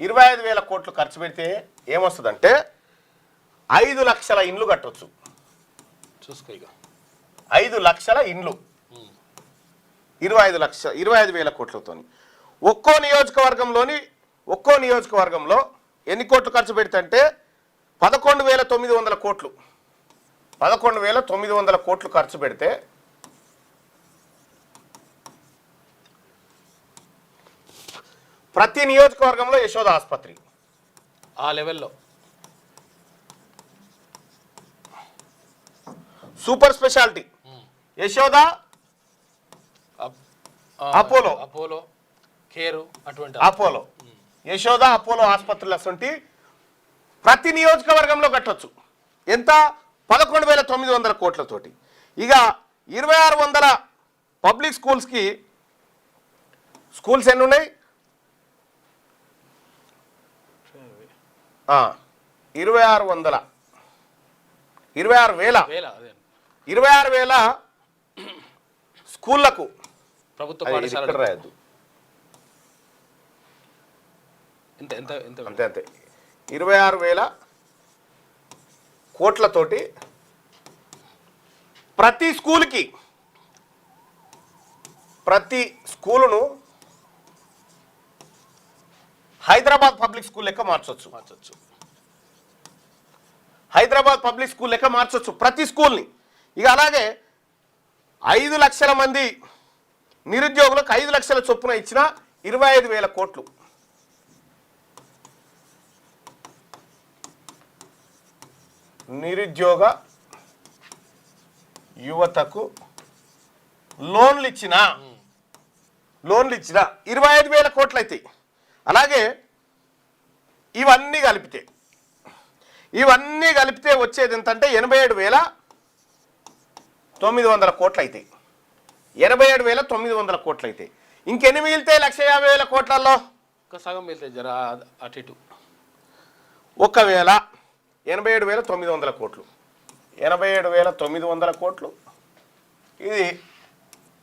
25,000 కోట్లు ఖర్చు పెడితే ఏమొస్తుందంటే 5 లక్షల ఇండ్లు కట్టొచ్చు. చూసుకో, ఇక 5 లక్షల ఇండ్లు 25,000 కోట్లతో. ఒక్కో నియోజకవర్గంలో ఎన్ని కోట్లు ఖర్చు పెడితే 11,900 కోట్లు. 11,900 కోట్లు ఖర్చు పెడితే ప్రతి నియోజకవర్గంలో యశోద ఆసుపత్రి ఆ లెవెల్లో super speciality Yashoda Apollo Apollo care అటువంటి అపోలో యశోద అపోలో ఆసుపత్రులు అసంటి ప్రతి నియోజకవర్గంలో కట్టొచ్చు. ఎంత? 11,900 కోట్లతోటి. ఇక 2,600 పబ్లిక్ స్కూల్స్కి స్కూల్స్ ఎన్ని ఉన్నాయి? 26,000 స్కూళ్లకు ప్రభుత్వ అది పాఠశాల ఇక్కడ రాయద్దు. ఎంత ఎంత ఎంత అంతే అంతే 26,000 కోట్లతోటి ప్రతి స్కూలును హైదరాబాద్ పబ్లిక్ స్కూల్ లెక్క మార్చొచ్చు. హైదరాబాద్ పబ్లిక్ స్కూల్ లెక్క మార్చొచ్చు ప్రతి స్కూల్ని. ఇక అలాగే 5 లక్షల మంది నిరుద్యోగులకు 5 లక్షల చొప్పున ఇచ్చిన 25,000 కోట్లు. నిరుద్యోగ యువతకు లోన్లు ఇచ్చిన 25,000 కోట్లు అవుతాయి. అలాగే ఇవన్నీ కలిపితే వచ్చేది ఎంతంటే 87,900 కోట్లు అవుతాయి. 87,900 కోట్లు అవుతాయి. ఇంకెన్ని మిగిలితాయి 1,50,000 కోట్లలో? ఒక సగం వెళ్తాయి జర అటు ఇటు. ఒకవేళ 87,900 కోట్లు 87,900 కోట్లు ఇది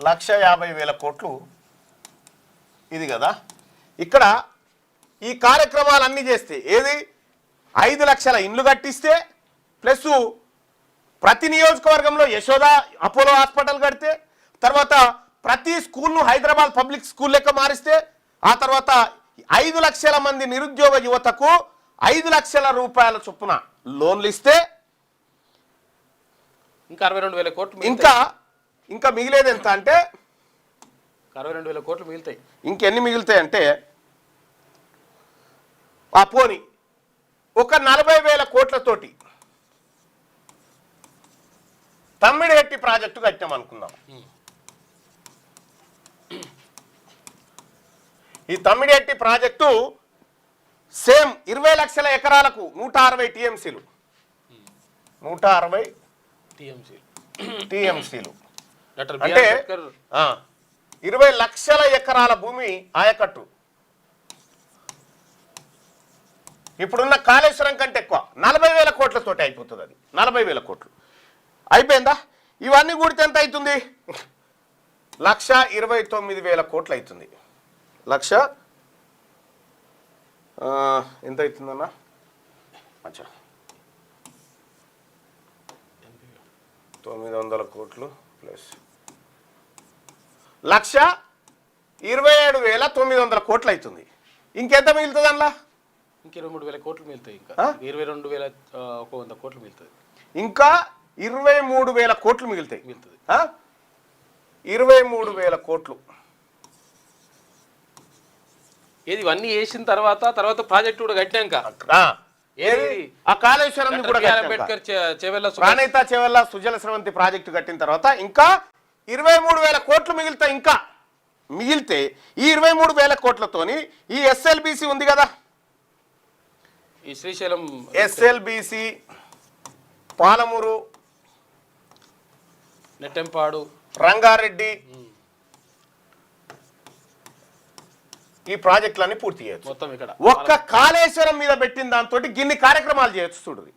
1,50,000 కోట్లు ఇది కదా. ఇక్కడ ఈ కార్యక్రమాలన్నీ చేస్తే ఏది 5 లక్షల ఇండ్లు కట్టిస్తే ప్లస్ ప్రతి నియోజకవర్గంలో యశోద అపోలో హాస్పిటల్ కడితే తర్వాత ప్రతి స్కూల్ను హైదరాబాద్ పబ్లిక్ స్కూల్ లెక్క మారిస్తే ఆ తర్వాత 5 లక్షల మంది నిరుద్యోగ యువతకు 5 లక్షల రూపాయల చొప్పున లోన్లు ఇస్తే ఇంకా 62,000 కోట్లు ఇంకా మిగిలేది ఎంత అంటే 62,000 కోట్లు మిగులుతాయి. ఇంకెన్ని మిగులుతాయి అంటే ఆ పోని ఒక 40,000 కోట్లతోటి తమ్మిడిహెట్టి ప్రాజెక్టు కట్టాం అనుకుందాం. ఈ తమ్మిడిహెట్టి ప్రాజెక్టు సేమ్ 20 లక్షల ఎకరాలకు 160 టీఎంసీలు 160 టీఎంసీలు అంటే 20 లక్షల ఎకరాల భూమి ఆయకట్టు. ఇప్పుడున్న కాళేశ్వరం కంటే ఎక్కువ 40,000 కోట్లతోటి అయిపోతుంది. అది 40,000 కోట్లు అయిపోయిందా? ఇవన్నీ కూడితే ఎంత అవుతుంది? 1,29,000 కోట్లు అవుతుంది. ఎంత అవుతుందన్నా? అచ్చా 900 కోట్లు ప్లస్ 1,27,900 కోట్లు అవుతుంది. ఇంకెంత మిగులుతుంది అందులో? ఇంకా 23,000 కోట్లు మిగులుతాయి. ఇంకా 22,100 కోట్లు మిగులుతుంది. ఇంకా 23,000 కోట్లు మిగులుతాయి. 23,000 కోట్లు ఏది ఇవన్నీ వేసిన తర్వాత ప్రాజెక్ట్ కూడా కట్టాక ఆ కాళేశ్వరం కూడా అంబేద్కర్ ప్రాణహిత చెవెళ్ళ సుజల స్రవంతి ప్రాజెక్టు కట్టిన తర్వాత ఇంకా 23,000 కోట్లు మిగులుతాయి. ఇంకా మిగిలితే ఈ 23,000 కోట్లతోని ఈ ఎస్ఎల్బిసి ఉంది కదా, ఈ శ్రీశైలం ఎస్ఎల్బిసి పాలమూరు నెట్టెంపాడు రంగారెడ్డి ఈ ప్రాజెక్టులన్నీ పూర్తి చేయొచ్చు. మొత్తం ఇక్కడ ఒక్క కాళేశ్వరం మీద పెట్టిన దాంతో గిన్ని కార్యక్రమాలు చేయొచ్చు చూడండి.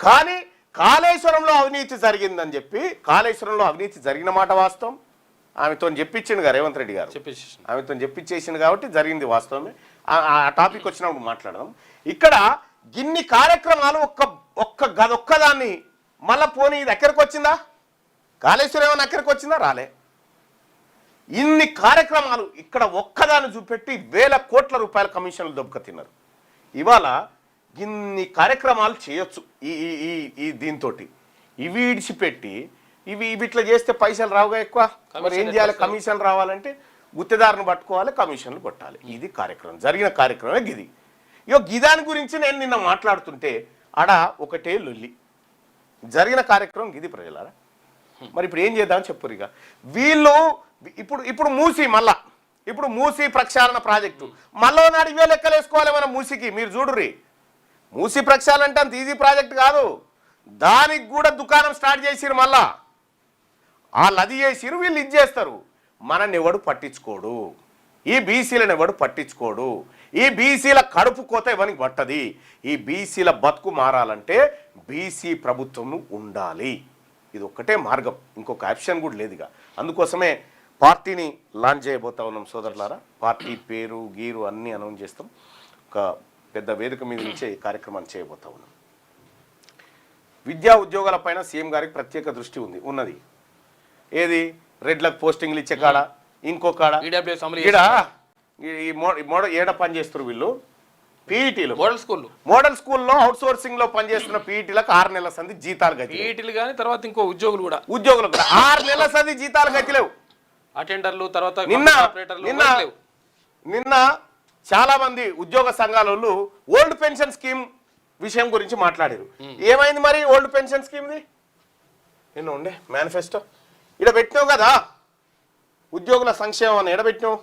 కానీ కాళేశ్వరంలో అవినీతి జరిగిందని చెప్పి కాళేశ్వరంలో అవినీతి జరిగిన మాట వాస్తవం. ఆమెతో చెప్పించిండు కదా రేవంత్ రెడ్డి గారు, ఆమెతో చెప్పించేసిండు కాబట్టి జరిగింది వాస్తవమే. ఆ టాపిక్ వచ్చినప్పుడు మాట్లాడదాం. ఇక్కడ గిన్ని కార్యక్రమాలు ఒక్కదాన్ని మళ్ళా పోనీ ఇది ఎక్కడికి వచ్చిందా? కాళేశ్వరం ఏమైనా ఎక్కడికి వచ్చిందా? రాలే. ఇన్ని కార్యక్రమాలు ఇక్కడ ఒక్కదాన్ని చూపెట్టి 1,000 కోట్ల రూపాయల కమిషన్లు దొబ్బక తిన్నారు. ఇవాళ ఇన్ని కార్యక్రమాలు చేయొచ్చు ఈ దీంతో. ఇవి ఇడిచిపెట్టి ఇట్లా చేస్తే పైసలు రావుగా ఎక్కువ. మరి ఏం చేయాలి? కమిషన్ రావాలంటే గుత్తేదారుని పట్టుకోవాలి, కమిషన్లు కొట్టాలి. ఇది కార్యక్రమం, జరిగిన కార్యక్రమమే గిది. గిదాని గురించి నేను నిన్న మాట్లాడుతుంటే ఆడ ఒకటే లొల్లి. జరిగిన కార్యక్రమం ఇది ప్రజలారా. మరి ఇప్పుడు ఏం చేద్దామని చెప్పురు. ఇక వీళ్ళు ఇప్పుడు మూసి ప్రక్షాళన ప్రాజెక్టు మళ్ళీ నాడు ఇవే లెక్కలు వేసుకోవాలి మనం మూసికి. మీరు చూడుర్రి, మూసి ప్రక్షాళన అంటే అంత ఈజీ ప్రాజెక్ట్ కాదు. దానికి కూడా దుకాణం స్టార్ట్ చేసిరు. మళ్ళా వాళ్ళు అది చేసిరు, వీళ్ళు ఇది చేస్తారు. మనని ఎవడు పట్టించుకోడు, ఈ బీసీలను ఎవడు పట్టించుకోడు. ఈ బీసీల కడుపు కోత ఎవరికి పట్టది. ఈ బీసీల బతుకు మారాలంటే బీసీ ప్రభుత్వం ఉండాలి. ఇది ఒక్కటే మార్గం, ఇంకొక ఆప్షన్ కూడా లేదు. ఇక అందుకోసమే పార్టీని లాంచ్ చేయబోతా ఉన్నాం సోదరులారా. పార్టీ పేరు గీరు అన్నీ అనౌన్స్ చేస్తాం. ఒక పెద్ద వేదిక మీద నుంచే ఈ కార్యక్రమాన్ని చేయబోతా ఉన్నాం. విద్యా ఉద్యోగాలపైన సీఎం గారికి ప్రత్యేక దృష్టి ఉన్నది. ఏది రెడ్లకు పోస్టింగ్లు ఇచ్చే కాడ, ఇంకో కాడ ఏడ పని చేస్తారు వీళ్ళు. పీఈటీలు మోడల్ స్కూల్లో అవుట్ సోర్సింగ్ లో పనిచేస్తున్న పీఈటీలకు 6 నెలల సంది జీతాలు గతి. పీఈటీలు కానీ తర్వాత ఇంకో ఉద్యోగులు కూడా 6 నెలల సంది జీతాలు గతిలేవు. అటెండర్లు తర్వాత నిన్న చాలా మంది ఉద్యోగ సంఘాల వాళ్ళు ఓల్డ్ పెన్షన్ స్కీమ్ విషయం గురించి మాట్లాడారు. ఏమైంది మరి ఓల్డ్ పెన్షన్ స్కీమ్ది? నిన్న ఉండే మేనిఫెస్టో ఇక్కడ పెట్టినావు కదా, ఉద్యోగుల సంక్షేమం అని ఎడబెట్టినావు.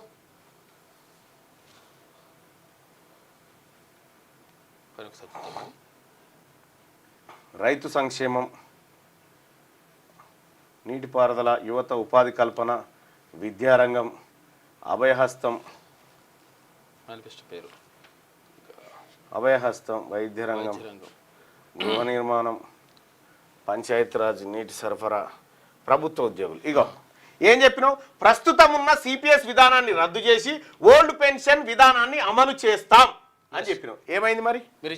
రైతు సంక్షేమం, నీటిపారుదల, యువత ఉపాధి కల్పన, విద్యారంగం, అభయహస్తం, పేరు అభయహస్తం, వైద్య రంగం, గృహ నిర్మాణం, పంచాయతీరాజ్, నీటి సరఫరా, ప్రభుత్వ ఉద్యోగులు. ఇగో ఏం చెప్పినావు? ప్రస్తుతం ఉన్న సిపిఎస్ విధానాన్ని రద్దు చేసి ఓల్డ్ పెన్షన్ విధానాన్ని అమలు చేస్తాం అని చెప్పినావు. ఏమైంది మరి? మీరు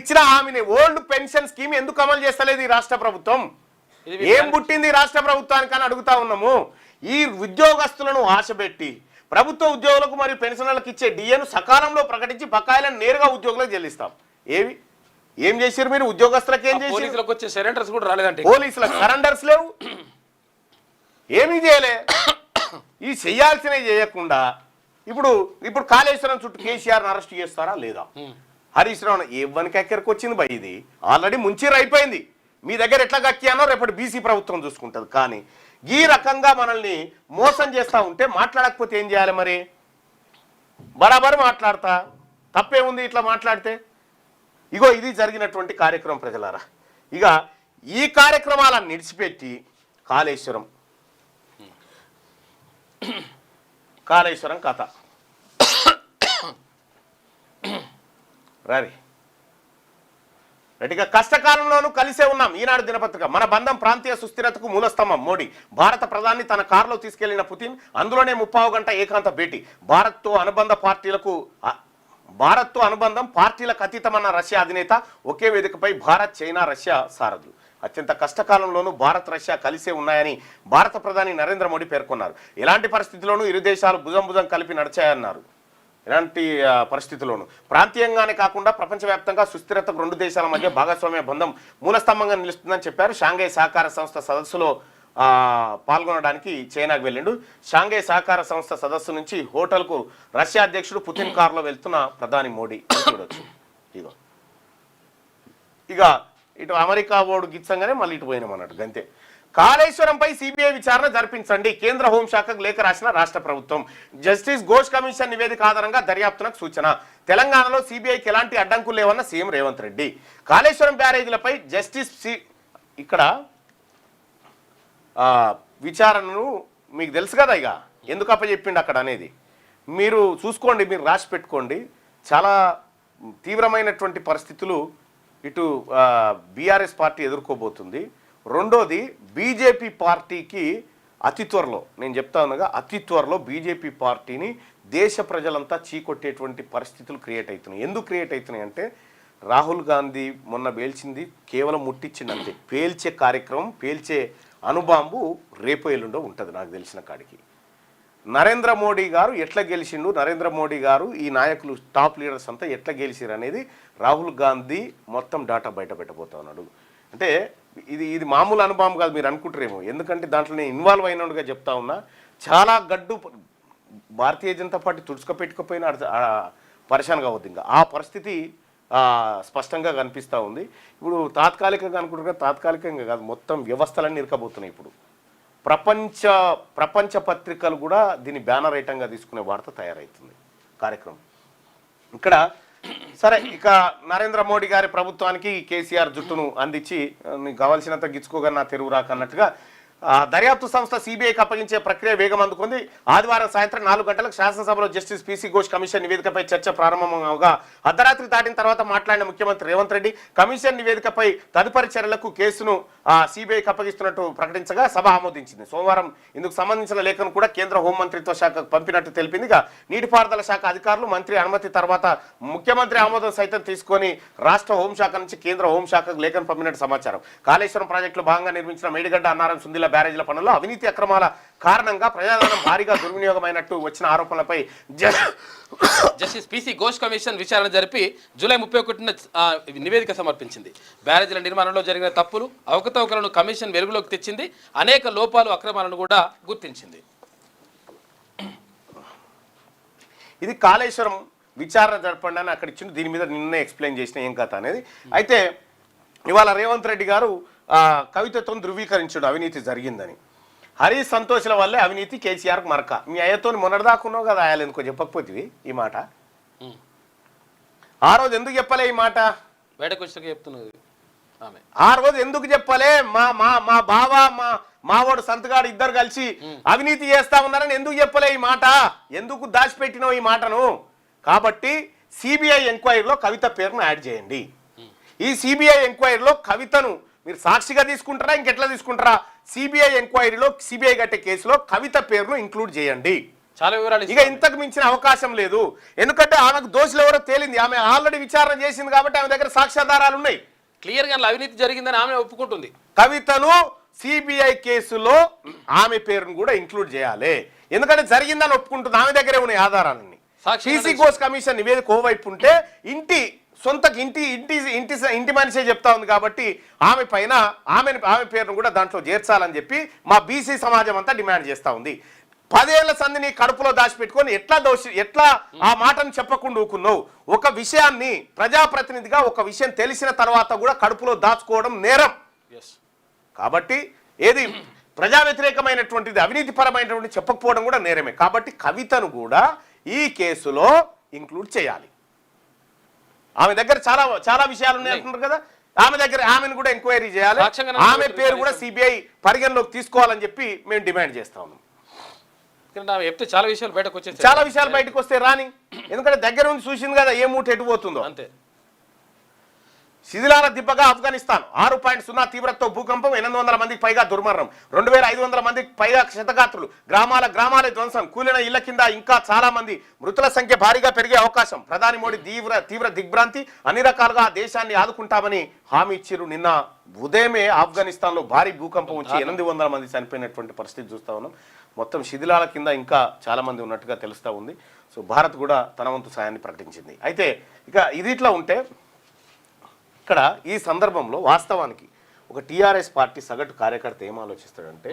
ఇచ్చిన హామీనే ఓల్డ్ పెన్షన్ స్కీమ్ ఎందుకు అమలు చేస్తలేదు ఈ రాష్ట్ర ప్రభుత్వం? ఏం పుట్టింది రాష్ట్ర ప్రభుత్వానికి అని అడుగుతా ఉన్నాము. ఈ ఉద్యోగస్తులను ఆశపెట్టి ప్రభుత్వ ఉద్యోగులకు మరియు పెన్షనర్లకు ఇచ్చే డిఏను సకాలంలో ప్రకటించి బకాయిలను నేరుగా ఉద్యోగులకు చెల్లిస్తాం. ఏం చేశారు మీరు? ఉద్యోగస్తులకు ఏం చేశారు? పోలీసులకు సరెండర్స్ లేవు, ఏమీ చేయలే. ఈ చెయ్యాల్సినవి చేయకుండా ఇప్పుడు కాళేశ్వరం చుట్టూ కేసీఆర్ని అరెస్ట్ చేస్తారా లేదా? హరీష్ రావు ఎవరికి ఎక్కడికి వచ్చింది భయ్? ఇది ఆల్రెడీ ముంచీరు అయిపోయింది. మీ దగ్గర ఎట్లా గక్కియానో రేపటి బీసీ ప్రభుత్వం చూసుకుంటుంది. కానీ ఈ రకంగా మనల్ని మోసం చేస్తూ ఉంటే మాట్లాడకపోతే ఏం చేయాలి మరి? బరాబర్ మాట్లాడతా, తప్పేముంది ఇట్లా మాట్లాడితే? ఇగో ఇది జరిగినటువంటి కార్యక్రమం ప్రజలారా. ఇక ఈ కార్యక్రమాలను నిడిచిపెట్టి కాళేశ్వరం కథ రారి రెడ్డిగా కష్టకాలంలోనూ కలిసే ఉన్నాం. ఈనాడు దినపత్రిక. మన బంధం ప్రాంతీయ సుస్థిరతకు మూలస్తంభం మోడీ. భారత ప్రధాని తన కారులో తీసుకెళ్లిన పుతిన్, అందులోనే 30 గంట ఏకాంత భేటీ. భారత్తో అనుబంధం పార్టీలకు అతీతమన్న రష్యా అధినేత. ఒకే వేదికపై భారత్, చైనా, రష్యా సారథులు. అత్యంత కష్టకాలంలోనూ భారత్, రష్యా కలిసే ఉన్నాయని భారత ప్రధాని నరేంద్ర మోడీ పేర్కొన్నారు. ఎలాంటి పరిస్థితుల్లోనూ ఇరు దేశాలు భుజం కలిపి నడిచాయన్నారు. ఎలాంటి పరిస్థితుల్లోనూ ప్రాంతీయంగానే కాకుండా ప్రపంచవ్యాప్తంగా సుస్థిరతకు 2 దేశాల మధ్య భాగస్వామ్య బంధం మూలస్తంభంగా నిలుస్తుందని చెప్పారు. షాంఘై సహకార సంస్థ సదస్సులో పాల్గొనడానికి చైనాకు వెళ్ళిండు. షాంఘై సహకార సంస్థ సదస్సు నుంచి హోటల్కు రష్యా అధ్యక్షుడు పుతిన్ కారులో వెళ్తున్న ప్రధాని మోడీ చూడొచ్చు. ఇక ఇటు అమెరికా ఓడు గిచ్చంగానే మళ్ళీ ఇటు పోయినామన్నట్టు గంతే. కాళేశ్వరంపై సిబిఐ విచారణ జరిపించండి. కేంద్ర హోంశాఖకు లేఖ రాసిన రాష్ట్ర ప్రభుత్వం. జస్టిస్ ఘోష్ కమిషన్ నివేదిక ఆధారంగా దర్యాప్తునకు సూచన. తెలంగాణలో సిబిఐకి ఎలాంటి అడ్డంకులు లేవన్న సీఎం రేవంత్ రెడ్డి. కాళేశ్వరం బ్యారేజీలపై జస్టిస్ ఇక్కడ విచారణను మీకు తెలుసు కదా ఇక ఎందుకు అప్పచెప్పిండు అక్కడ అనేది మీరు చూసుకోండి, మీరు రాసి పెట్టుకోండి. చాలా తీవ్రమైనటువంటి పరిస్థితులు ఇటు బీఆర్ఎస్ పార్టీ ఎదుర్కోబోతుంది. రెండోది బీజేపీ పార్టీకి అతి త్వరలో, నేను చెప్తా ఉన్నాగా, అతి త్వరలో బీజేపీ పార్టీని దేశ ప్రజలంతా చీకొట్టేటువంటి పరిస్థితులు క్రియేట్ అవుతున్నాయి. ఎందుకు క్రియేట్ అవుతున్నాయి అంటే రాహుల్ గాంధీ మొన్న పేల్చింది కేవలం ముట్టించింది అంతే. పేల్చే కార్యక్రమం, పేల్చే అణుబాంబు రేపు ఎల్లుండో ఉంటుంది నాకు తెలిసిన కాడికి. నరేంద్ర మోడీ గారు ఎట్లా గెలిచిండు, నరేంద్ర మోడీ గారు ఈ నాయకులు టాప్ లీడర్స్ అంతా ఎట్లా గెలిచిరు అనేది రాహుల్ గాంధీ మొత్తం డాటా బయట పెట్టబోతా ఉన్నాడు. అంటే ఇది మామూలు అనుభవం కాదు మీరు అనుకుంటారేమో, ఎందుకంటే దాంట్లో నేను ఇన్వాల్వ్ అయినట్టుగా చెప్తా ఉన్నా. చాలా గడ్డు భారతీయ జనతా పార్టీ తుడుచుక పెట్టుకుపోయినా పరిశాన్ కావద్దు. ఇంకా ఆ పరిస్థితి స్పష్టంగా కనిపిస్తూ ఉంది. ఇప్పుడు తాత్కాలికంగా అనుకుంటున్నా, తాత్కాలికంగా కాదు, మొత్తం వ్యవస్థలన్నీ ఇరకబోతున్నాయి. ఇప్పుడు ప్రపంచ పత్రికలు కూడా దీన్ని బ్యానర్ ఐటంగా తీసుకునే వార్త తయారవుతుంది కార్యక్రమం. ఇక్కడ సరే, ఇక నరేంద్ర మోడీ గారి ప్రభుత్వానికి కేసీఆర్ జుట్టును అందించి నీకు కావాల్సినంత గిచ్చుకోగా నా తెరువు రాకన్నట్టుగా దర్యాప్తు సంస్థ సిబిఐకి అప్పగించే ప్రక్రియ వేగం అందుకుంది. ఆదివారం సాయంత్రం 4 గంటలకు శాసనసభలో జస్టిస్ పీసీ ఘోష్ కమిషన్ నివేదికపై చర్చ ప్రారంభమవగా అర్ధరాత్రి దాటిన తర్వాత మాట్లాడిన ముఖ్యమంత్రి రేవంత్ రెడ్డి కమిషన్ నివేదికపై తదుపరి చర్యలకు కేసును సిబిఐకి అప్పగిస్తున్నట్టు ప్రకటించగా సభ ఆమోదించింది. సోమవారం ఇందుకు సంబంధించిన లేఖను కూడా కేంద్ర హోంమంత్రిత్వ శాఖకు పంపినట్టు తెలిపింది. నీటిపారుదల శాఖ అధికారులు మంత్రి అనుమతి తర్వాత ముఖ్యమంత్రి ఆమోదం సైతం తీసుకొని రాష్ట్ర హోంశాఖ నుంచి కేంద్ర హోంశాఖకు లేఖను పంపినట్టు సమాచారం. కాళేశ్వరం ప్రాజెక్టులో భాగంగా నిర్మించిన మేడిగడ్డ, అన్నారం, సుందిల బ్యారేజీల పనుల్లో అవినీతి అక్రమాల కారణంగా ప్రజాధనం భారీగా దుర్వినియోగమైనట్టు వచ్చిన ఆరోపణలపై జస్టిస్ పీసీ ఘోష్ కమిషన్ విచారణ జరిపి జూలై 31న నివేదిక సమర్పించింది. బ్యారేజీల నిర్మాణంలో జరిగిన తప్పులు, అవకతవకలను కమిషన్ వెలుగులోకి తెచ్చింది. అనేక లోపాలు, అక్రమాలను కూడా గుర్తించింది. ఇది కాళేశ్వరం విచారణ జరపండి అని అక్కడ ఇచ్చింది. దీని మీద నిన్నే ఎక్స్ప్లెయిన్ చేసిన ఏం కథ అనేది. అయితే ఇవాళ రేవంత్ రెడ్డి గారు కవితతో ధృవీకరించాడు అవినీతి జరిగిందని. హరీష్ సంతోష్ల వల్లే అవినీతి, కేసీఆర్కు మరక. మీ అయ్యతో మొన్నటిదాకున్నావు కదా, ఆయన ఎందుకో చెప్పకపోతే ఈ మాట. ఆ రోజు ఎందుకు చెప్పలే ఈ మాట? బయటకు వచ్చాక చెప్తున్నది ఆమె. ఆ రోజు ఎందుకు చెప్పలే? మా బావ మావాడు సంతగాడు ఇద్దరు కలిసి అవినీతి చేస్తా ఉన్నారని ఎందుకు చెప్పలే ఈ మాట? ఎందుకు దాచిపెట్టినావు ఈ మాటను? కాబట్టి సిబిఐ ఎంక్వైరీలో కవిత పేరును యాడ్ చేయండి. ఈ సిబిఐ ఎంక్వైరీలో కవితను మీరు సాక్షిగా తీసుకుంటారా, ఇంకెట్లా తీసుకుంటారా? సిబిఐ ఎంక్వైరీలో, సిబిఐ కట్టే కేసులో కవిత పేరును ఇంక్లూడ్ చేయండి. చాలా వివరాలు. ఇక ఇంతకు మించిన అవకాశం లేదు. ఎందుకంటే ఆమెకు దోషులు ఎవరో తేలింది. ఆమె ఆల్రెడీ విచారణ చేసింది కాబట్టి ఆమె దగ్గర సాక్ష్యాధారాలు ఉన్నాయి. క్లియర్ గా అవినీతి జరిగిందని ఆమె ఒప్పుకుంటుంది. కవితను సిబిఐ కేసులో ఆమె పేరును కూడా ఇంక్లూడ్ చేయాలి. ఎందుకంటే జరిగిందని ఒప్పుకుంటుంది. ఆమె దగ్గరే ఉన్నాయి ఆధారాలన్నీ. పీసీ ఘోష్ కమిషన్ నివేదిక ఓవైపు ఉంటే ఇంటి మనిషే చెప్తా ఉంది కాబట్టి ఆమె పైన ఆమె పేరును కూడా దాంట్లో చేర్చాలని చెప్పి మా బీసీ సమాజం అంతా డిమాండ్ చేస్తూ ఉంది. 10 ఏళ్ల సంధిని కడుపులో దాచిపెట్టుకొని ఎట్లా ఆ మాటను చెప్పకుండా ఊకున్నావు? ఒక విషయాన్ని ప్రజాప్రతినిధిగా ఒక విషయం తెలిసిన తర్వాత కూడా కడుపులో దాచుకోవడం నేరం. కాబట్టి ఏది ప్రజా వ్యతిరేకమైనటువంటిది, అవినీతి పరమైనటువంటి చెప్పకపోవడం కూడా నేరమే. కాబట్టి కవితను కూడా ఈ కేసులో ఇంక్లూడ్ చేయాలి. ఆమె దగ్గర చాలా విషయాలు ఉన్నాయి అంటున్నారు కదా, ఆమెను కూడా ఎంక్వైరీ చేయాలి. ఆమె పేరు కూడా సిబిఐ పరిగణలోకి తీసుకోవాలని చెప్పి మేము డిమాండ్ చేస్తా ఉన్నాం. చాలా విషయాలు బయటకు వచ్చేసి చాలా విషయాలు బయటకు వస్తే రాని, ఎందుకంటే దగ్గర నుంచి చూసింది కదా ఏ మూట ఎటు పోతుందో. అంతే. శిథిలాల దిబ్బగా ఆఫ్ఘనిస్తాన్ 6.0 తీవ్రతతో భూకంపం, 800 మందికి పైగా దుర్మరణం, 2500 మందికి పైగా క్షతగాత్రులు, గ్రామాలే ధ్వంసం, కూలిన ఇళ్ల కింద ఇంకా చాలా మంది, మృతుల సంఖ్య భారీగా పెరిగే అవకాశం. ప్రధాని మోడీ తీవ్ర దిగ్భ్రాంతి, అన్ని రకాలుగా దేశాన్ని ఆదుకుంటామని హామీ ఇచ్చిరు. నిన్న ఉదయమే ఆఫ్ఘనిస్తాన్లో భారీ భూకంపం వచ్చి 800 మంది చనిపోయినటువంటి పరిస్థితి చూస్తా ఉన్నాం. మొత్తం శిథిలాల కింద ఇంకా చాలా మంది ఉన్నట్టుగా తెలుస్తూ ఉంది. సో భారత్ కూడా తన వంతు సాయాన్ని ప్రకటించింది. అయితే ఇక ఇది ఇట్లా ఉంటే ఇక్కడ ఈ సందర్భంలో వాస్తవానికి ఒక టీఆర్ఎస్ పార్టీ సగటు కార్యకర్త ఏం ఆలోచిస్తాడంటే,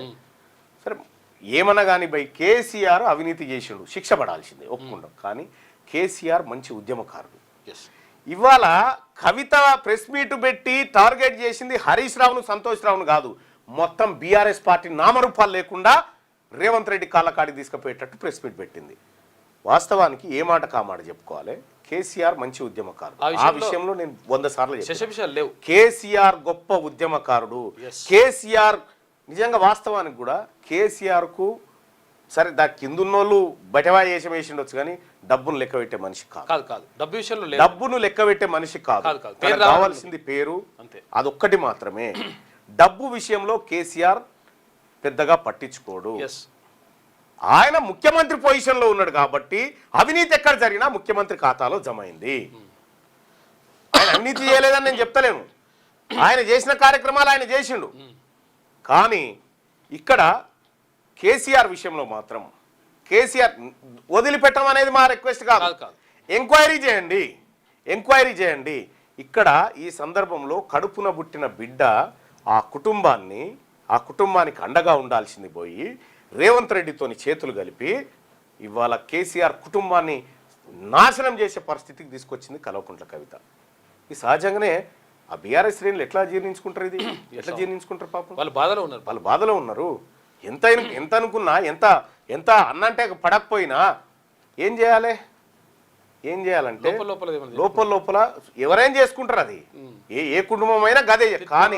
సరే ఏమన్నా కానీ బై కేసీఆర్ అవినీతి చేసిండు, శిక్ష పడాల్సిందే ఒప్పుకుంటాం. కానీ కేసీఆర్ మంచి ఉద్యమకారుడు. ఇవాళ కవిత ప్రెస్ మీట్ పెట్టి టార్గెట్ చేసింది హరీష్ రావును, సంతోష్ రావును కాదు, మొత్తం బీఆర్ఎస్ పార్టీ నామరూపాలు లేకుండా రేవంత్ రెడ్డి కాళ్ళకాడికి తీసుకుపోయేటట్టు ప్రెస్ మీట్ పెట్టింది. వాస్తవానికి ఏ మాట కామాట చెప్పుకోవాలి, కేసీఆర్ మంచి ఉద్యమకారుడు. ఆ విషయంలో నేను 100 సార్లు చెప్పాను. కేసీఆర్ గొప్ప ఉద్యమకారుడు. కేసీఆర్ నిజంగా వాస్తవానికి కూడా కేసీఆర్కు సరే దా కిందున్నోళ్ళు బటవా వేసిండొచ్చు కానీ డబ్బును లెక్క పెట్టే మనిషి కాదు. డబ్బును లెక్క పెట్టే మనిషి కాదు. కావాల్సింది పేరు, అదొక్కటి మాత్రమే. డబ్బు విషయంలో కేసీఆర్ పెద్దగా పట్టించుకోడు. ఆయన ముఖ్యమంత్రి పొజిషన్లో ఉన్నాడు కాబట్టి అవినీతి ఎక్కడ జరిగినా ముఖ్యమంత్రి ఖాతాలో జమ అయింది. ఆయన అవినీతి చేయలేదని నేను చెప్తలేను, ఆయన చేసిన కార్యక్రమాలు ఆయన చేసిండు. కానీ ఇక్కడ కేసీఆర్ విషయంలో మాత్రం కేసీఆర్ వదిలిపెట్టడం అనేది మా రిక్వెస్ట్ కాదు. ఎంక్వైరీ చేయండి. ఇక్కడ ఈ సందర్భంలో కడుపున పుట్టిన బిడ్డ ఆ కుటుంబానికి అండగా ఉండాల్సింది పోయి రేవంత్ రెడ్డితోని చేతులు కలిపి ఇవాళ కేసీఆర్ కుటుంబాన్ని నాశనం చేసే పరిస్థితికి తీసుకొచ్చింది కల్వకుంట్ల కవిత. ఈ సహజంగానే ఆ బీఆర్ఎస్ శ్రేణులు ఎట్లా జీర్ణించుకుంటారు ఇది ఎట్లా జీర్ణించుకుంటారు పాపం వాళ్ళు బాధలో ఉన్నారు. వాళ్ళు బాధలో ఉన్నారు. ఎంత అనుకున్నా ఎంత అన్నంటే పడకపోయినా ఏం చేయాలి? ఏం చేయాలంటే లోపల ఎవరైనా చేసుకుంటారు. అది ఏ కుటుంబం అయినా గదే. కానీ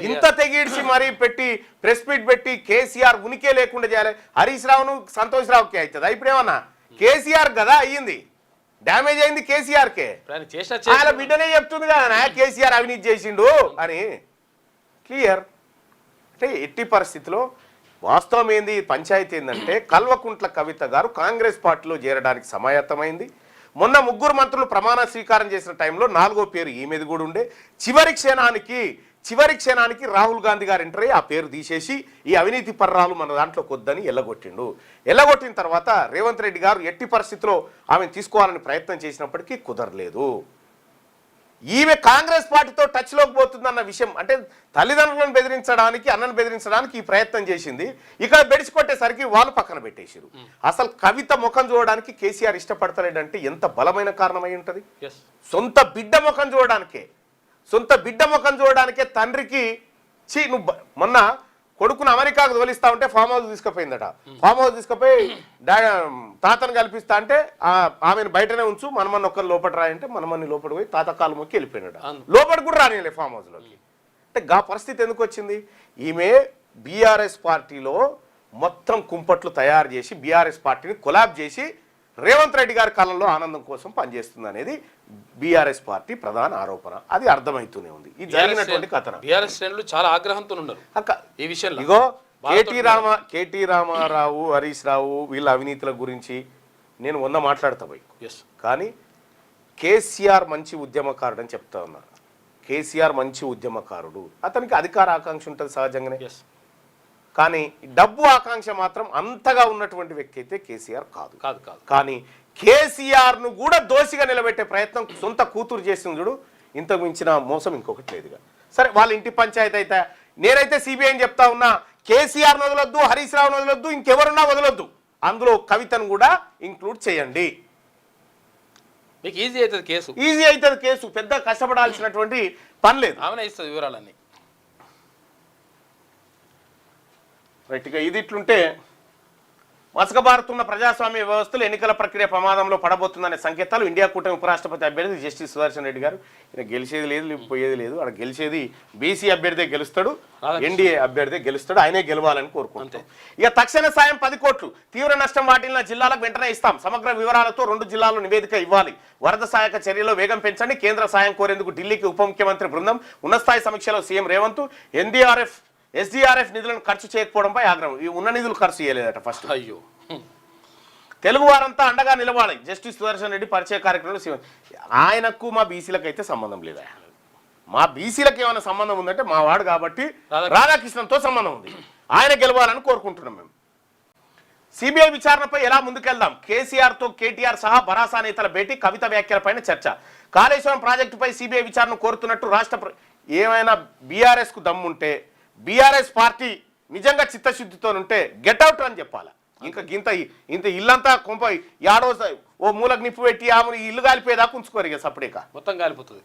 ఇంత తెగిడిచి మరీ పెట్టి ప్రెస్ మీట్ పెట్టి కేసీఆర్ ఉనికే లేకుండా చేయాలి. హరీష్ రావును సంతోష్ రావుకే అవుతుంది. ఇప్పుడేమన్నా కేసీఆర్ కదా అయ్యింది, డ్యామేజ్ అయింది కేసీఆర్కే. ఆయన బిడ్డనే చెప్తుంది కదా కేసీఆర్ అవినీతి చేసిండు అని క్లియర్. అంటే ఎట్టి పరిస్థితిలో వాస్తవం ఏంది, పంచాయతీ ఏంటంటే కల్వకుంట్ల కవిత గారు కాంగ్రెస్ పార్టీలో చేరడానికి సమాయత్తమైంది. మొన్న 3 మంత్రులు ప్రమాణ స్వీకారం చేసిన టైంలో 4వ పేరు ఈమెది కూడా ఉండే. చివరి క్షణానికి రాహుల్ గాంధీ గారు ఎంటర్ అయ్యి ఆ పేరు తీసేసి ఈ అవినీతి పర్రాలు మన దాంట్లో కొద్దని ఎల్లగొట్టిన తర్వాత రేవంత్ రెడ్డి గారు ఎట్టి పరిస్థితిలో ఆమెను తీసుకోవాలని ప్రయత్నం చేసినప్పటికీ కుదరలేదు. ఈమె కాంగ్రెస్ పార్టీతో టచ్లోకి పోతుందన్న విషయం అంటే తల్లిదండ్రులను బెదిరించడానికి అన్నను బెదిరించడానికి ఈ ప్రయత్నం చేసింది. ఇక్కడ బెడిసి కొట్టేసరికి వాళ్ళు పక్కన పెట్టేశారు. అసలు కవిత ముఖం చూడడానికి కేసీఆర్ ఇష్టపడతలేడంటే ఎంత బలమైన కారణమై ఉంటుంది. సొంత బిడ్డ ముఖం చూడడానికే తండ్రికి నువ్వు మొన్న కొడుకును అమెరికాకు తోలిస్తా ఉంటే ఫామ్ హౌస్ తీసుకుపోయిందట. ఫామ్ హౌస్ తీసుకుపోయి తాతను కల్పిస్తా అంటే ఆమెను బయటనే ఉంచు, మనమని ఒక్కరు లోపల రాయంటే మనమని లోపల పోయి తాత కాలు మొక్కి వెళ్ళిపోయినట. లోపల కూడా రానిలే ఫామ్ హౌస్లోకి. అంటే గా పరిస్థితి ఎందుకు వచ్చింది? ఈమె బీఆర్ఎస్ పార్టీలో మొత్తం కుంపట్లు తయారు చేసి బీఆర్ఎస్ పార్టీని కొలాబ్ చేసి రేవంత్ రెడ్డి గారి కాలంలో ఆనందం కోసం పనిచేస్తుంది అనేది బీఆర్ఎస్ పార్టీ ప్రధాన ఆరోపణ. అది అర్థమవుతూనే ఉంది. ఈ జరిగినటువంటి కథనం బీఆర్ఎస్ శ్రేణులు చాలా ఆగ్రహంతో ఉన్నారు ఈ విషయంలో. ఇగో కేటీ రామారావు, హరీష్ రావు వీళ్ళ అవినీతుల గురించి నేను మాట్లాడతా పోయి. కానీ కేసీఆర్ మంచి ఉద్యమకారుడు అని చెప్తా ఉన్నా. కేసీఆర్ మంచి ఉద్యమకారుడు, అతనికి అధికార ఆకాంక్ష ఉంటుంది సహజంగానే. కానీ డబ్బు ఆకాంక్ష మాత్రం అంతగా ఉన్నటువంటి వ్యక్తి అయితే కేసీఆర్ కాదు. కానీ కేసీఆర్ను కూడా దోషిగా నిలబెట్టే ప్రయత్నం సొంత కూతురు చేసింది చూడు. ఇంతకు మించిన మోసం ఇంకొకటి లేదుగా. సరే వాళ్ళ ఇంటి పంచాయతీ అయితే నేనైతే సిబిఐని చెప్తా ఉన్నా, కేసీఆర్ను వదలొద్దు, హరీష్ రావును వదలొద్దు, ఇంకెవరున్నా వదలొద్దు, అందులో కవితను కూడా ఇంక్లూడ్ చేయండి. మీకు ఈజీ అవుతుంది కేసు, పెద్ద కష్టపడాల్సినటువంటి పని లేదు. ఆమెనే ఇస్తుంది వివరాలన్నీ. రైట్గా ఇది ఇట్లుంటే మసకబారుతున్న ప్రజాస్వామ్య వ్యవస్థలు ఎన్నికల ప్రక్రియ ప్రమాదంలో పడబోతుందనే సంకేతాలు ఇండియా కూటమి ఉపరాష్ట్రపతి అభ్యర్థి జస్టిస్ సుదర్శన్ రెడ్డి గారు. ఈయన గెలిచేది లేదు, పోయేది లేదు. అక్కడ గెలిచేది బీసీ అభ్యర్థి గెలుస్తాడు, ఎన్డీఏ అభ్యర్థి గెలుస్తాడు, ఆయనే గెలవాలని కోరుకుంటాం. ఇక తక్షణ సాయం 10 కోట్లు, తీవ్ర నష్టం వాటిల్లిన జిల్లాలకు వెంటనే ఇస్తాం, సమగ్ర వివరాలతో 2 జిల్లాల్లో నివేదిక ఇవ్వాలి, వరద సహాయక చర్యలో వేగం పెంచండి, కేంద్ర సాయం కోరేందుకు ఢిల్లీకి ఉప ముఖ్యమంత్రి బృందం, ఉన్నతస్థాయి సమీక్షలో సీఎం రేవంత్, ఎస్డీఆర్ఎఫ్ నిధులను ఖర్చు చేయకపోవడంపై ఆగ్రహం. ఈ ఉన్న నిధులు ఖర్చు చేయలేదట ఫస్ట్. అయ్యో, తెలుగు వారంతా అండగా నిలవాలి, జస్టిస్ సుదర్శన్ రెడ్డి పరిచయ కార్యక్రమంలో. ఆయనకు మా బీసీలకు అయితే సంబంధం లేదా? మా బీసీలకు ఏమైనా సంబంధం ఉందంటే మా వాడు కాబట్టి రాధాకృష్ణన్తో సంబంధం ఉంది, ఆయన గెలవాలని కోరుకుంటున్నాం మేము. సిబిఐ విచారణపై ఎలా ముందుకెళ్దాం, కేసీఆర్తో కేటీఆర్ సహా భరాసా నేతల భేటీ, కవిత వ్యాఖ్యలపైన చర్చ, కాళేశ్వరం ప్రాజెక్టుపై సిబిఐ విచారణ కోరుతున్నట్టు రాష్ట్ర ఏమైనా బీఆర్ఎస్కు దమ్ముంటే, బీఆర్ఎస్ పార్టీ నిజంగా చిత్తశుద్ధితో ఉంటే గెట్అవుట్ అని చెప్పాలి. ఇంకా ఇంత ఇల్లంతా కొంప యాడో ఓ మూలకు నిప్పు పెట్టి ఇల్లు కాలిపోయేదాకా ఉంచుకోరు, ఇక సపరేట్గా మొత్తం కాలిపోతుంది.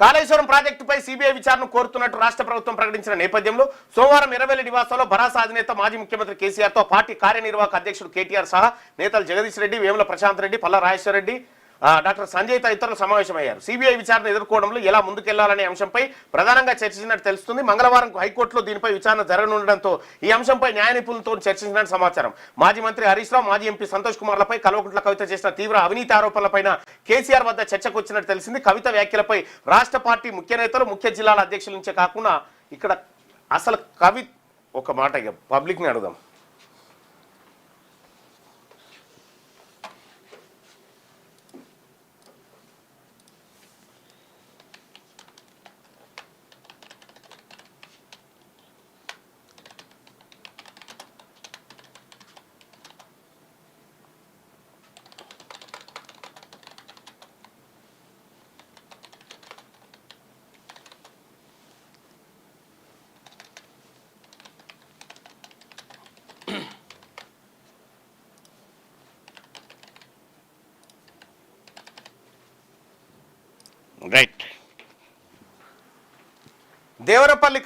కాళేశ్వరం ప్రాజెక్టుపై సిబిఐ విచారణ కోరుతున్నట్టు రాష్ట్ర ప్రభుత్వం ప్రకటించిన నేపథ్యంలో సోమవారం ఎర్రవెల్లి నివాసంలో భరాసా అధినేత మాజీ ముఖ్యమంత్రి కేసీఆర్తో పార్టీ కార్యనిర్వాహక అధ్యక్షుడు కేటీఆర్ సహా నేతలు జగదీష్ రెడ్డి, వేముల ప్రశాంత్ రెడ్డి, పల్లా రాజేశ్వర రెడ్డి, డాక్టర్ సంజయ్ తదితరులు సమావేశమయ్యారు. సిబిఐ విచారణ ఎదుర్కోవడంలో ఎలా ముందుకెళ్లాలనే అంశంపై ప్రధానంగా చర్చించినట్టు తెలుస్తుంది. మంగళవారం హైకోర్టులో దీనిపై విచారణ జరగనుండడంతో ఈ అంశంపై న్యాయ నిపుణులతో చర్చించినట్టు సమాచారం. మాజీ మంత్రి హరీష్ రావు, మాజీ ఎంపీ సంతోష్ కుమార్లపై కల్వకుంట్ల కవిత చేసిన తీవ్ర అవినీతి ఆరోపణలపైన కేసీఆర్ వద్ద చర్చకు వచ్చినట్టు తెలిసింది. కవిత వ్యాఖ్యలపై రాష్ట్ర పార్టీ ముఖ్య నేతలు, ముఖ్య జిల్లాల అధ్యక్షుల నుంచే కాకుండా ఇక్కడ అసలు ఒక మాట ఇక పబ్లిక్ని అడుగుదాం. దేవనపల్లి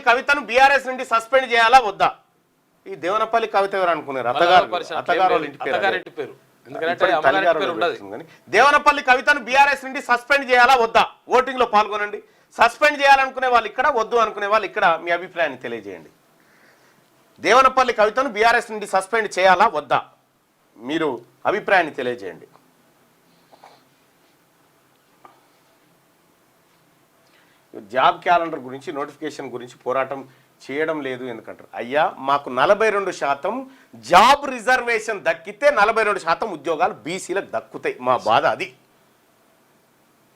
కవితను బీఆర్ఎస్ నుండి సస్పెండ్ చేయాలా వద్దా? ఈ దేవనపల్లి కవిత ఎవరు అనుకున్నారు? అత్తగారు ఇంటి పేరు. దేవనపల్లి కవితను బీఆర్ఎస్ నుండి సస్పెండ్ చేయాలా వద్దా? ఓటింగ్ లో పాల్గొనండి. సస్పెండ్ చేయాలనుకునే వాళ్ళు ఇక్కడ, వద్దు అనుకునే వాళ్ళు ఇక్కడ మీ అభిప్రాయాన్ని తెలియజేయండి. దేవనపల్లి కవితను బీఆర్ఎస్ నుండి సస్పెండ్ చేయాలా వద్దా? మీరు అభిప్రాయాన్ని తెలియజేయండి. జాబ్ క్యాలెండర్ గురించి, నోటిఫికేషన్ గురించి పోరాటం చేయడం లేదు ఎందుకంటారు. అయ్యా, మాకు 42% జాబ్ రిజర్వేషన్ దక్కితే 42% ఉద్యోగాలు బీసీలకు దక్కుతాయి. మా బాధ అది.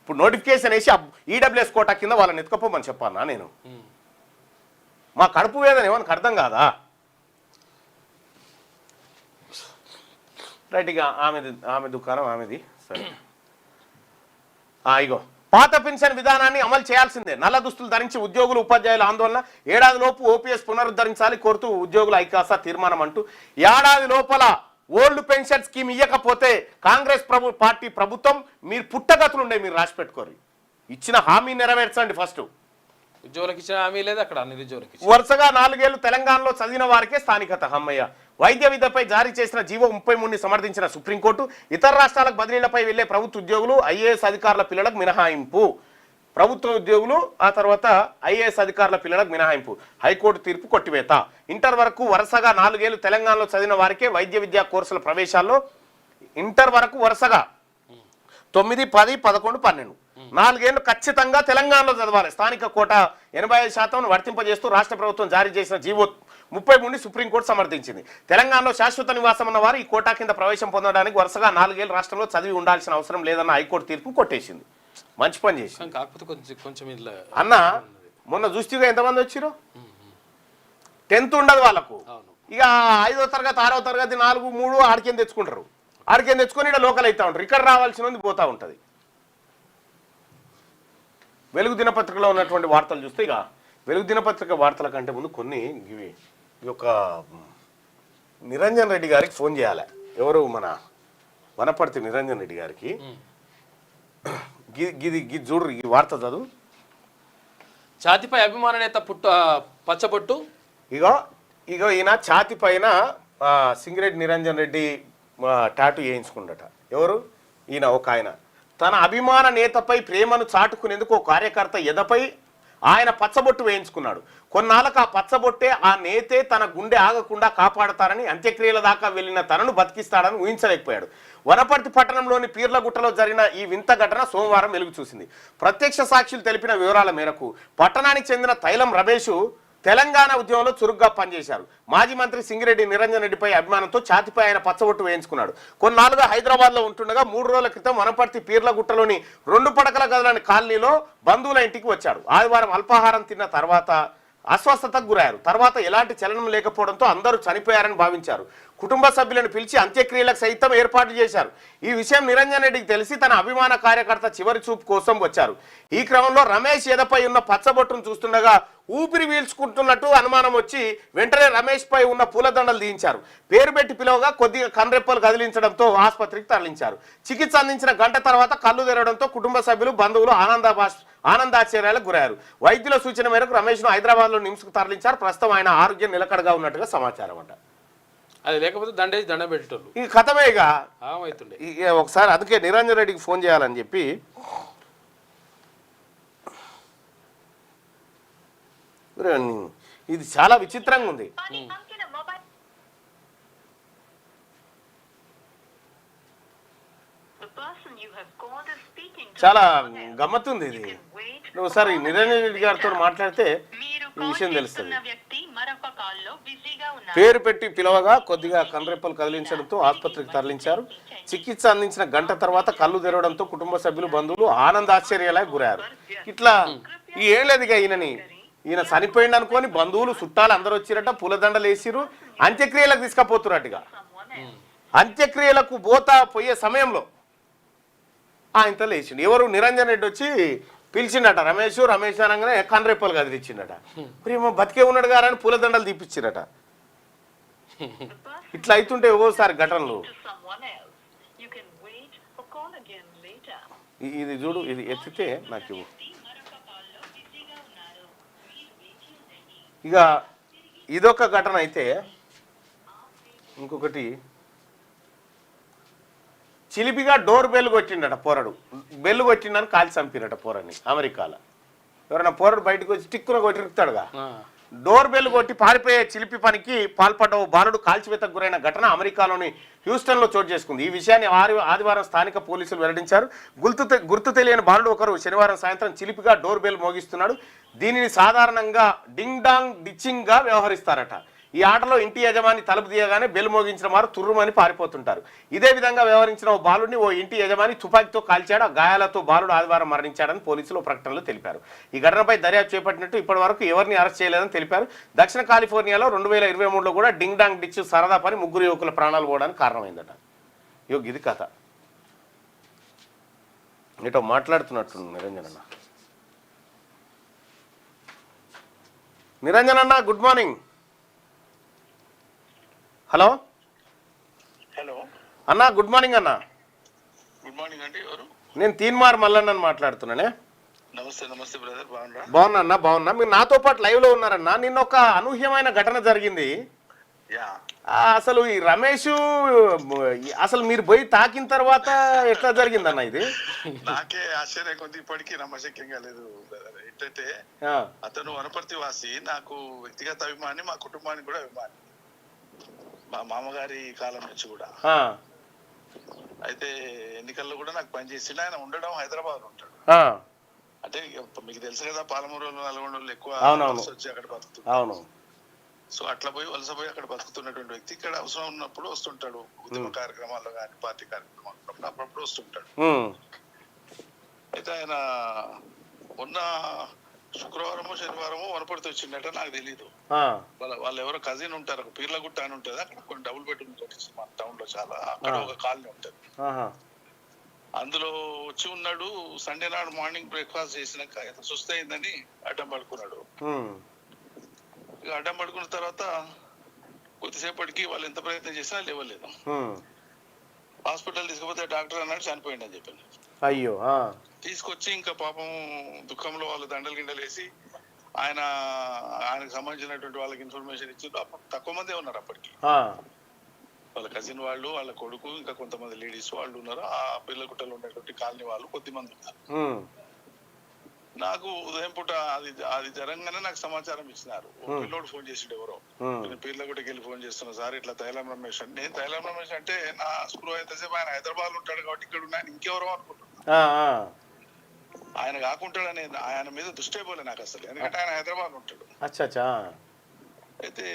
ఇప్పుడు నోటిఫికేషన్ వేసి ఈడబ్ల్యూఎస్ కోటా కింద వాళ్ళని ఎత్తుకపోమని చెప్పానా నేను? మా కడుపు వేదన ఏమని అర్థం కాదా? రైట్, ఇక ఆమె దుకాణం ఆమెది. సరే, ఇగో పాత పెన్షన్ విధానాన్ని అమలు చేయాల్సిందే. నల్ల దుస్తులు ధరించి ఉద్యోగులు, ఉపాధ్యాయుల ఆందోళన. ఏడాదిలోపు ఓపీఎస్ పునరుద్ధరించాలి కోరుతూ ఉద్యోగుల ఐకాసా తీర్మానం అంటూ. ఏడాది లోపల ఓల్డ్ పెన్షన్ స్కీమ్ ఇవ్వకపోతే కాంగ్రెస్ పార్టీ ప్రభుత్వం మీరు పుట్టగతులు ఉండే మీరు రాసి పెట్టుకోరు. ఇచ్చిన హామీ నెరవేర్చండి. ఫస్ట్ ఉద్యోగులకు ఇచ్చిన హామీ లేదు అక్కడ, నిరుద్యోగులకు వరుసగా 4 ఏళ్లు తెలంగాణలో చదివిన వారికే స్థానికత. హమ్మయ్య. వైద్య విద్యపై జారీ చేసిన జీవో 33ని సమర్థించిన సుప్రీంకోర్టు. ఇతర రాష్ట్రాలకు బదిలీలపై వెళ్లే ప్రభుత్వ ఉద్యోగులు, ఐఏఎస్ అధికారుల పిల్లలకు మినహాయింపు. ప్రభుత్వ ఉద్యోగులు ఆ తర్వాత ఐఏఎస్ అధికారుల పిల్లలకు మినహాయింపు. హైకోర్టు తీర్పు కొట్టివేత. ఇంటర్ వరకు వరుసగా 4 ఏళ్లు తెలంగాణలో చదివిన వారికే వైద్య విద్యా కోర్సుల ప్రవేశాల్లో ఇంటర్ వరకు వరుసగా 9, 10, 11, 12 4 ఏళ్లు ఖచ్చితంగా తెలంగాణలో చదవాలి. స్థానిక కోట 85% వర్తింపజేస్తూ రాష్ట్ర ప్రభుత్వం జారీ చేసిన జీవో 33ని సుప్రీంకోర్టు సమర్థించింది. తెలంగాణలో శాశ్వత నివాసం ఉన్న వారు ఈ కోటా కింద ప్రవేశం పొందడానికి వరుసగా 4 ఏళ్లు రాష్ట్రంలో చదివి ఉండాల్సిన అవసరం లేదన్న హైకోర్టు తీర్పు కొట్టేసింది. మంచి పని చేసి. కాకపోతే కొంచెం అన్న, మొన్న చూస్తేగా ఎంతమంది వచ్చారు? 10th ఉండదు వాళ్ళకు. ఇక 5వ తరగతి, 6వ తరగతి 4, 3 ఆడికేం తెచ్చుకుంటారు. ఆడికేం తెచ్చుకొని ఇక్కడ లోకల్ అవుతా ఉంటారు. ఇక్కడ రావాల్సిన పోతా ఉంటుంది. వెలుగు దినపత్రికలో ఉన్నటువంటి వార్తలు చూస్తే, ఇక వెలుగు దినపత్రిక వార్తల కంటే ముందు కొన్ని ఈ యొక్క నిరంజన్ రెడ్డి గారికి ఫోన్ చేయాలి. ఎవరు? మన వనపర్తి నిరంజన్ రెడ్డి గారికి. గిది చూడు, ఈ వార్త చదువు. ఛాతిపై అభిమాన నేత పచ్చబొట్టు. ఇగో ఈయన ఛాతి పైన సింగిరెడ్డి నిరంజన్ రెడ్డి టాటూ వేయించుకుందట. ఎవరు? ఈయన ఒక ఆయన. తన అభిమాన నేతపై ప్రేమను చాటుకునేందుకు ఒక కార్యకర్త ఎదపై ఆయన పచ్చబొట్టు వేయించుకున్నాడు. కొన్నాళ్ళకు ఆ పచ్చబొట్టే ఆ నేతే తన గుండె ఆగకుండా కాపాడతారని, అంత్యక్రియల దాకా వెళ్ళిన తనను బతికిస్తాడని ఊహించలేకపోయాడు. వనపర్తి పట్టణంలోని పీర్లగుట్టలో జరిగిన ఈ వింత ఘటన సోమవారం వెలుగు చూసింది. ప్రత్యక్ష సాక్షులు తెలిపిన వివరాల మేరకు పట్టణానికి చెందిన తైలం రమేష్ తెలంగాణ ఉద్యమంలో చురుగ్గా పనిచేశారు. మాజీ మంత్రి సింగిరెడ్డి నిరంజన్ రెడ్డిపై అభిమానంతో ఛాతిపై ఆయన పచ్చబొట్టు వేయించుకున్నాడు. కొన్నాళ్ళుగా హైదరాబాద్లో ఉంటుండగా 3 రోజుల క్రితం వనపర్తి పీర్లగుట్టలోని 2 పడకల గదులని కాలనీలో బంధువుల ఇంటికి వచ్చాడు. ఆదివారం అల్పాహారం తిన్న తర్వాత అస్వస్థతకు గురయ్యారు. తర్వాత ఎలాంటి చలనం లేకపోవడంతో అందరూ చనిపోయారని భావించారు. కుటుంబ సభ్యులను పిలిచి అంత్యక్రియలకు సైతం ఏర్పాటు చేశారు. ఈ విషయం నిరంజన్ రెడ్డికి తెలిసి తన అభిమాన కార్యకర్త చివరి చూపు కోసం వచ్చారు. ఈ క్రమంలో రమేష్ ఎదపై ఉన్న పచ్చబొట్టును చూస్తుండగా ఊపిరి పీల్చుకుంటున్నట్టు అనుమానం వచ్చి వెంటనే రమేష్ పై ఉన్న పూలదండలు తీయించారు. పేరు పెట్టి పిలవగా కొద్దిగా కన్రెప్పలు కదిలించడంతో ఆసుపత్రికి తరలించారు. చికిత్స అందించిన గంట తర్వాత కళ్ళు తెరవడంతో కుటుంబ సభ్యులు, బంధువులు ఆనందాశ్చర్యాలకు గురయ్యారు. వైద్యుల సూచన మేరకు రమేష్ను హైదరాబాద్లో నిమ్స్కు తరలించారు. ప్రస్తుతం ఆయన ఆరోగ్యం నిలకడగా ఉన్నట్టుగా సమాచారం అంట. అది లేకపోతే దండం పెట్టేటోళ్ళు. ఈ కథమేగా అవుతుండే. ఒకసారి అందుకే నిరంజన్ రెడ్డికి ఫోన్ చేయాలని చెప్పి ఇది చాలా విచిత్రంగా ఉంది. చాలా గమ్మత్తుంది ఇది. నువ్వు ఒకసారి నిరంజన్ రెడ్డి గారితో మాట్లాడితే ఈ విషయం తెలుస్తుంది. పేరు పెట్టి పిలవగా కొద్దిగా కన్రెప్పలు కదిలించడంతో ఆసుపత్రికి తరలించారు. చికిత్స అందించిన గంట తర్వాత కళ్ళు తెరవడంతో కుటుంబ సభ్యులు, బంధువులు ఆనందాశ్చర్యాలకు గురయ్యారు. ఇట్లా ఏం లేదుగా ఈయన చనిపోయింది అనుకొని బంధువులు, చుట్టాలు అందరూ వచ్చిరట, పూలదండలు వేసిరు, అంత్యక్రియలకు తీసుకపోతున్నట్టుగా. అంత్యక్రియలకు పోయే సమయంలో ఆయనతో లేచిండు. ఎవరు? నిరంజన్ రెడ్డి వచ్చి పిలిచిండట. రమేష్ అనగానే కన్రెప్పలు కదిలిచ్చిండట. ప్రేమ బతికే ఉన్నాడు గారా అని పూలదండలు తీపిచ్చిరట. ఇట్లా అవుతుంటే ఒక్కోసారి ఘటనలు. ఇది చూడు, ఇది ఎత్తితే నాకు ఇవ్వు. ఇక ఇదొక ఘటన అయితే ఇంకొకటి, చిలిపిగా డోర్ బెల్ కొట్టిండట పోరడు. బెల్ కొట్టిండని కాల్చి చంపినట పోరని అమెరికాలో. ఎవరైనా పోరడు బయటకు వచ్చి టిక్కున కొట్టిరుతాడుగా, డోర్ బెల్ కొట్టి పారిపోయే చిలిపి పనికి పాల్పడ్డ ఓ బాలుడు కాల్చివేతకు గురైన ఘటన అమెరికాలోని హ్యూస్టన్లో చోటు చేసుకుంది. ఈ విషయాన్ని ఆదివారం స్థానిక పోలీసులు వెల్లడించారు. గుర్తు తెలియని బాలుడు ఒకరు శనివారం సాయంత్రం చిలిపిగా డోర్ బెల్ మోగిస్తున్నాడు. దీనిని సాధారణంగా డింగ్ డాంగ్ డిచ్చింగ్గా వ్యవహరిస్తారట. ఈ ఆటలో ఇంటి యజమాని తలుపు తీయగానే బెల్ మోగించిన వారు తుర్రుమని పారిపోతుంటారు. ఇదే విధంగా వ్యవహరించిన ఓ బాలుడిని ఓ ఇంటి యజమాని తుపాకీతో కాల్చాడు. ఆ గాయాలతో బాలుడు ఆదివారం మరణించాడని పోలీసులు ప్రకటనలో తెలిపారు. ఈ ఘటనపై దర్యాప్తు చేపట్టినట్టు ఇప్పటి వరకు ఎవరిని అరెస్ట్ చేయలేదని తెలిపారు. దక్షిణ కాలిఫోర్నియాలో 2023లో కూడా డింగ్ డాంగ్ డిచ్ సరదా పని 3 యువకుల ప్రాణాలు పోవడానికి కారణమైందట. ఇది కథ. ఇటో మాట్లాడుతున్నట్టు నిరంజన్ అన్న. నిరంజన్ అన్న, గుడ్ మార్నింగ్. హలో హలో అన్న, గుడ్ మార్నింగ్ అన్న. గుడ్ మార్నింగ్ అండి. ఎవరు? నేను తీన్మార్ మల్లన్నని మాట్లాడుతున్నానే. నమస్తే నమస్తే బ్రదర్, బాగున్నారా? బాగున్నా అన్న, బాగున్నా. మీరు నాతో పాటు లైవ్లో ఉన్నారన్న. నిన్న ఒక అనూహ్యమైన ఘటన జరిగింది. యా, అసలు ఈ రమేష్ అసలు మీరు పోయి తాకిన తర్వాత ఎట్లా జరిగిందన్న ఇది? నాకే ఆశ్చర్యం కొద్ది, ఇప్పటికీ నమ్మశక్యం కాలేదు బ్రదర్. ఏంటంటే అతను వనపర్తి వాసి, నాకు వ్యక్తిగత అభిమాని, మా కుటుంబానికి కూడా అభిమాని, మా మామగారి కాలం నుంచి కూడా. అయితే ఎన్నికల్లో కూడా నాకు పనిచేసిండు. ఆయన ఉండడం హైదరాబాద్ ఉంటాడు. అంటే మీకు తెలుసు కదా, పాలమూరు నల్గొండలు ఎక్కువ వచ్చి అక్కడ బతుకుతాడు. అవును. సో అట్లా పోయి వలస పోయి అక్కడ బతుకుతున్నటువంటి వ్యక్తి ఇక్కడ అవసరం ఉన్నప్పుడు వస్తుంటాడు. ఉద్యమ కార్యక్రమాల్లో కానీ పార్టీ కార్యక్రమాల్లో అప్పుడప్పుడు వస్తుంటాడు. అయితే ఆయన మొన్న శుక్రవారము శనివారము వనపడితే వచ్చిందట, నాకు తెలీదు. వాళ్ళు ఎవరో కజిన్ ఉంటారు, పీర్లగుట్ట అని ఉంటుంది, అక్కడ కొన్ని డబుల్ బెడ్రూమ్ కట్టించి మన టౌన్ లో చాలా, అక్కడ ఒక కాలనీ ఉంటుంది. అందులో వచ్చి ఉన్నాడు. సండే నాడు మార్నింగ్ బ్రేక్ఫాస్ట్ చేసినాక సుస్థ అయిందని అడ్డం పడుకున్నాడు. ఇక అడ్డం పడుకున్న తర్వాత కొద్దిసేపటికి వాళ్ళు ఎంత ప్రయత్నం చేసినా లేవలేదు. హాస్పిటల్ తీసుకుపోతే డాక్టర్ అన్నాడు చనిపోయింది అని చెప్పాను. అయ్యో. తీసుకొచ్చి ఇంకా పాపం దుఃఖంలో వాళ్ళు దండలు గిండలు వేసి ఆయనకు సంబంధించినటువంటి వాళ్ళకి ఇన్ఫర్మేషన్ ఇచ్చిండ్రు. అప్పుడు తక్కువ మందే ఉన్నారు అప్పటికి. వాళ్ళ కజిన్ వాళ్ళు, వాళ్ళ కొడుకు, ఇంకా కొంతమంది లేడీస్ వాళ్ళు ఉన్నారు. ఆ పిల్లగుట్టలో ఉన్నటువంటి కాలనీ వాళ్ళు కొద్దిమంది ఉన్నారు. నాకు ఉదయం పూట అది జరగగానే నాకు సమాచారం ఇచ్చినారు. పిల్లోడు ఫోన్ చేసిండు ఎవరో, నేను పిల్లగుట్టకి వెళ్ళి ఫోన్ చేస్తున్నా సార్, ఇట్లా తైలం రమేష్ అని. నేను తైలం రమేష్ అంటే నా స్కూల్ ఎంతసేపు ఆయన హైదరాబాద్ లో ఉంటాడు కాబట్టి ఇక్కడ ఉన్నాను, ఇంకెవరో అనుకుంటున్నా. ఆయన కాకుంటాడని ఆయన మీద దృష్టి పోలే నాకు అసలు, ఎందుకంటే ఆయన హైదరాబాద్ ఉంటాడు. అయితే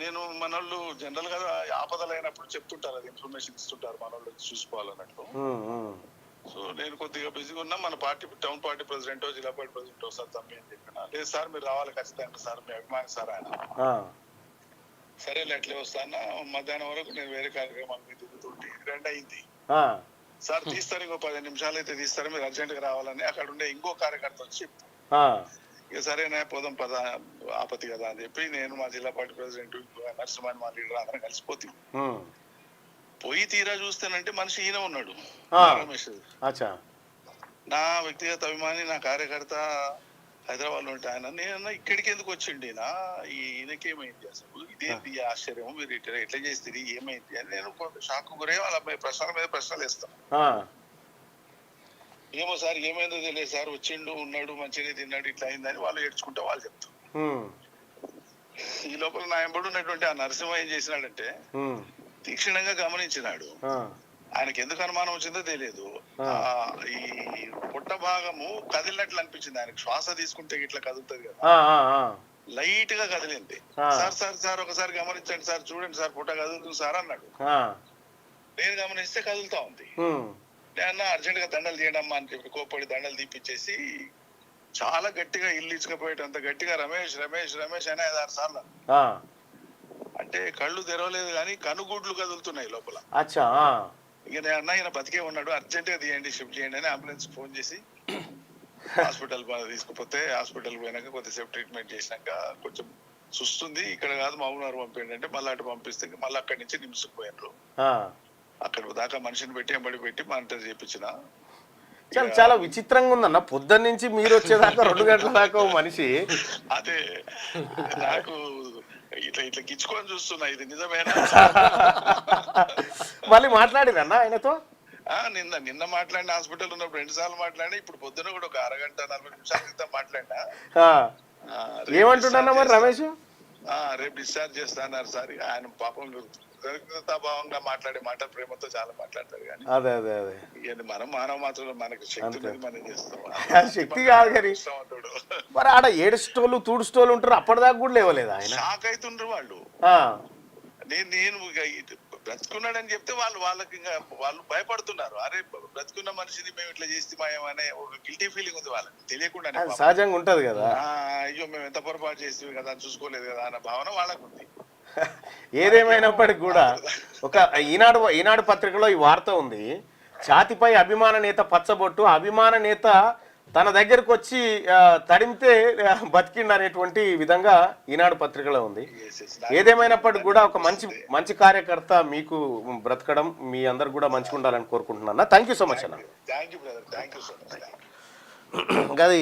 నేను మనోళ్ళు జనరల్ గా ఆపదలు అయినప్పుడు చెప్తుంటారు, అది ఇన్ఫర్మేషన్ ఇస్తుంటారు మనోళ్ళు చూసుకోవాలన్నట్టు. సో నేను కొద్దిగా బిజీగా ఉన్నా. మన పార్టీ టౌన్ పార్టీ ప్రెసిడెంట్, జిల్లా పార్టీ ప్రెసిడెంట్ ఒకసారి తమ్మి అని చెప్పిన. లేదు సార్ మీరు రావాలి ఖచ్చితంగా సార్, మీ అభిమాని సార్ ఆయన. సరే ఎట్లే వస్తానా, మధ్యాహ్నం వరకు నేను వేరే కార్యక్రమాల మీద తిరుగుతుంటే 2 అయింది. సార్ తీస్తారు, ఇంకో 10 నిమిషాలు అయితే తీస్తారు, మీరు అర్జెంట్ గా రావాలని అక్కడ ఉండే ఇంకో కార్యకర్త వచ్చి ఇక సరేనా పోదాం పద, ఆపత్తి కదా అని చెప్పి నేను, మా జిల్లా పార్టీ ప్రెసిడెంట్, నరసింహన్, మా లీడర్ అందరం కలిసిపోతాం. పోయి తీరా చూస్తేనంటే మనిషి ఈయన ఉన్నాడు, రమేష్. నా వ్యక్తిగత అభిమాని, నా కార్యకర్త హైదరాబాద్ లో ఉంటే ఆయన. నేనన్నా ఇక్కడికి ఎందుకు వచ్చిండి, ఈయనకేమైంది అసలు, ఇదేంటి ఆశ్చర్యం, మీరు ఎట్లా చేస్తే ఏమైంది అని నేను షాక్ గురే. వాళ్ళ ప్రశ్నల మీద ప్రశ్నలు వేస్తాను. ఏమో సార్ ఏమైందో తెలియదు సార్, వచ్చిండు ఉన్నాడు మంచిగా తిన్నాడు ఇట్లా అయిందని వాళ్ళు ఏడ్చుకుంటే వాళ్ళు చెప్తారు. ఈ లోపల నా ఎంబడి ఉన్నటువంటి ఆ నరసింహ ఏం చేసినాడంటే తీక్షణంగా గమనించినాడు. ఆయనకి ఎందుకు అనుమానం వచ్చిందో తెలియదు. ఈ పొట్ట భాగము కదిలినట్లు అనిపించింది ఆయనకు. శ్వాస తీసుకుంటే ఇట్లా కదులుతుంది కదా, లైట్ గా కదిలింది. సార్ సార్ సార్ ఒకసారి గమనించండి సార్, చూడండి సార్ పొట్ట కదులుతుంది సార్ అన్నాడు. నేను గమనిస్తే కదులుతా ఉంది. నేను అర్జెంట్ గా దండలు తీయడమ్మా అని చెప్పి కోపడి దండలు తీపిచ్చేసి చాలా గట్టిగా ఇల్లు ఇచ్చుకపోయేటంత గట్టిగా రమేష్ రమేష్ రమేష్ అని 5-6 సార్లు. అంటే కళ్ళు తెరవలేదు కానీ కనుగుడ్లు కదులుతున్నాయి లోపల. ఇక నేను అన్నా ఈయన బతికే ఉన్నాడు, అర్జెంట్ గా తీయండి, షిఫ్ట్ చేయండి అని అంబులెన్స్ ఫోన్ చేసి హాస్పిటల్ తీసుకుపోతే హాస్పిటల్ పోయినాక కొద్దిసేపు ట్రీట్మెంట్ చేసినాక కొంచెం సుస్తుంది, ఇక్కడ కాదు మామూలు పంపించండి అంటే మళ్ళీ అటు పంపిస్తే మళ్ళీ అక్కడి నుంచి నిమ్స్కి పోయినారు. అక్కడ దాకా మనిషిని పెట్టి ఎంబడి పెట్టి మానిటర్ చేయించిన. చాలా చాలా విచిత్రంగా ఉందన్న. పొద్దున్న నుంచి మీరు వచ్చేదాకా 2 గంటల దాకా ఓ మనిషి. అదే నాకు ఇట్లా ఇట్లా గిచ్చుకొని చూస్తున్నా, ఇది నిజమేనా? మళ్ళీ మాట్లాడిరన్న ఆయనతో? నిన్న మాట్లాడిన, హాస్పిటల్ ఉన్నప్పుడు 2 సార్లు మాట్లాడినా, ఇప్పుడు పొద్దున కూడా ఒక అరగంట 40 నిమిషాల క్రితం మాట్లాడినా. ఏమంటున్నా మరి రమేష్? రేపు డిశ్చార్జ్ చేస్తాన్నారు సార్. ఆయన పాపం కృతజ్ఞతాభావంగా మాట్లాడే మాట, ప్రేమతో చాలా మాట్లాడతారు. కానీ అదే అదే అదే మనం మానవ మాత్రం, మనకు శక్తి లేదు, మనం చేస్తాం. శక్తి కాదు కానీ మరి ఆడ 7 స్టోలు తూడు స్టోలు ఉంటారు, అప్పటిదాకా కూడా లేవలేదు ఆయన. షాక్ అవుతుండ్రు వాళ్ళు. నేను బ్రతుకున్నాడని చెప్తే వాళ్ళకి ఇంకా వాళ్ళు భయపడుతున్నారు. అరే బ్రతుకున్న మనిషిని మేము ఇట్లా చేస్తామనే ఒక గిల్టీ ఫీలింగ్ ఉంది వాళ్ళకి, తెలియకుండా. సహజంగా ఉంటది కదా. అయ్యో మేము ఎంత పొరపాటు చేస్తాం కదా, చూసుకోలేదు కదా అన్న భావన వాళ్ళకు ఉంది. ఏదేమైనప్పటికీ కూడా ఒక ఈనాడు పత్రికలో ఈ వార్త ఉంది. ఛాతిపై అభిమాన నేత పచ్చబొట్టు, అభిమాన నేత తన దగ్గరకు వచ్చి తడిమితే బతికిండు అనేటువంటి విధంగా ఈనాడు పత్రికలో ఉంది. ఏదేమైనప్పటికీ కూడా ఒక మంచి కార్యకర్త మీకు బ్రతకడం, మీ అందరు కూడా మంచిగా ఉండాలని కోరుకుంటున్నా. థ్యాంక్ యూ సో మచ్ అన్న. అది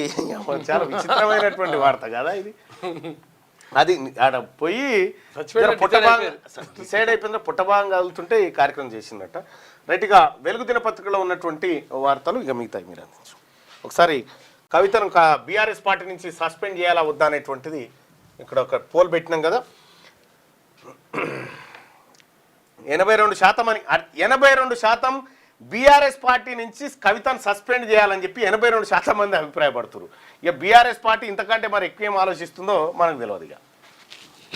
చాలా విచిత్రమైనటువంటి వార్త కదా ఇది. అది ఆడ పోయి డిసైడ్ అయిపోయిందా, పుట్టభాగం కదులుతుంటే ఈ కార్యక్రమం చేసిందట. రైట్గా వెలుగు దినపత్రికలో ఉన్నటువంటి వార్తలు ఇక మిగతాయి మీరు అందించు. ఒకసారి కవితను బీఆర్ఎస్ పార్టీ నుంచి సస్పెండ్ చేయాలా వద్దా అనేటువంటిది ఇక్కడ ఒక పోల్ పెట్టినాం కదా. 82% అని, 82% బీఆర్ఎస్ పార్టీ నుంచి కవితను సస్పెండ్ చేయాలని చెప్పి 82% మంది అభిప్రాయపడుతున్నారు. ఇక బీఆర్ఎస్ పార్టీ ఇంతకంటే మరి ఎక్కువ ఏం ఆలోచిస్తుందో మనకు తెలియదు. ఇక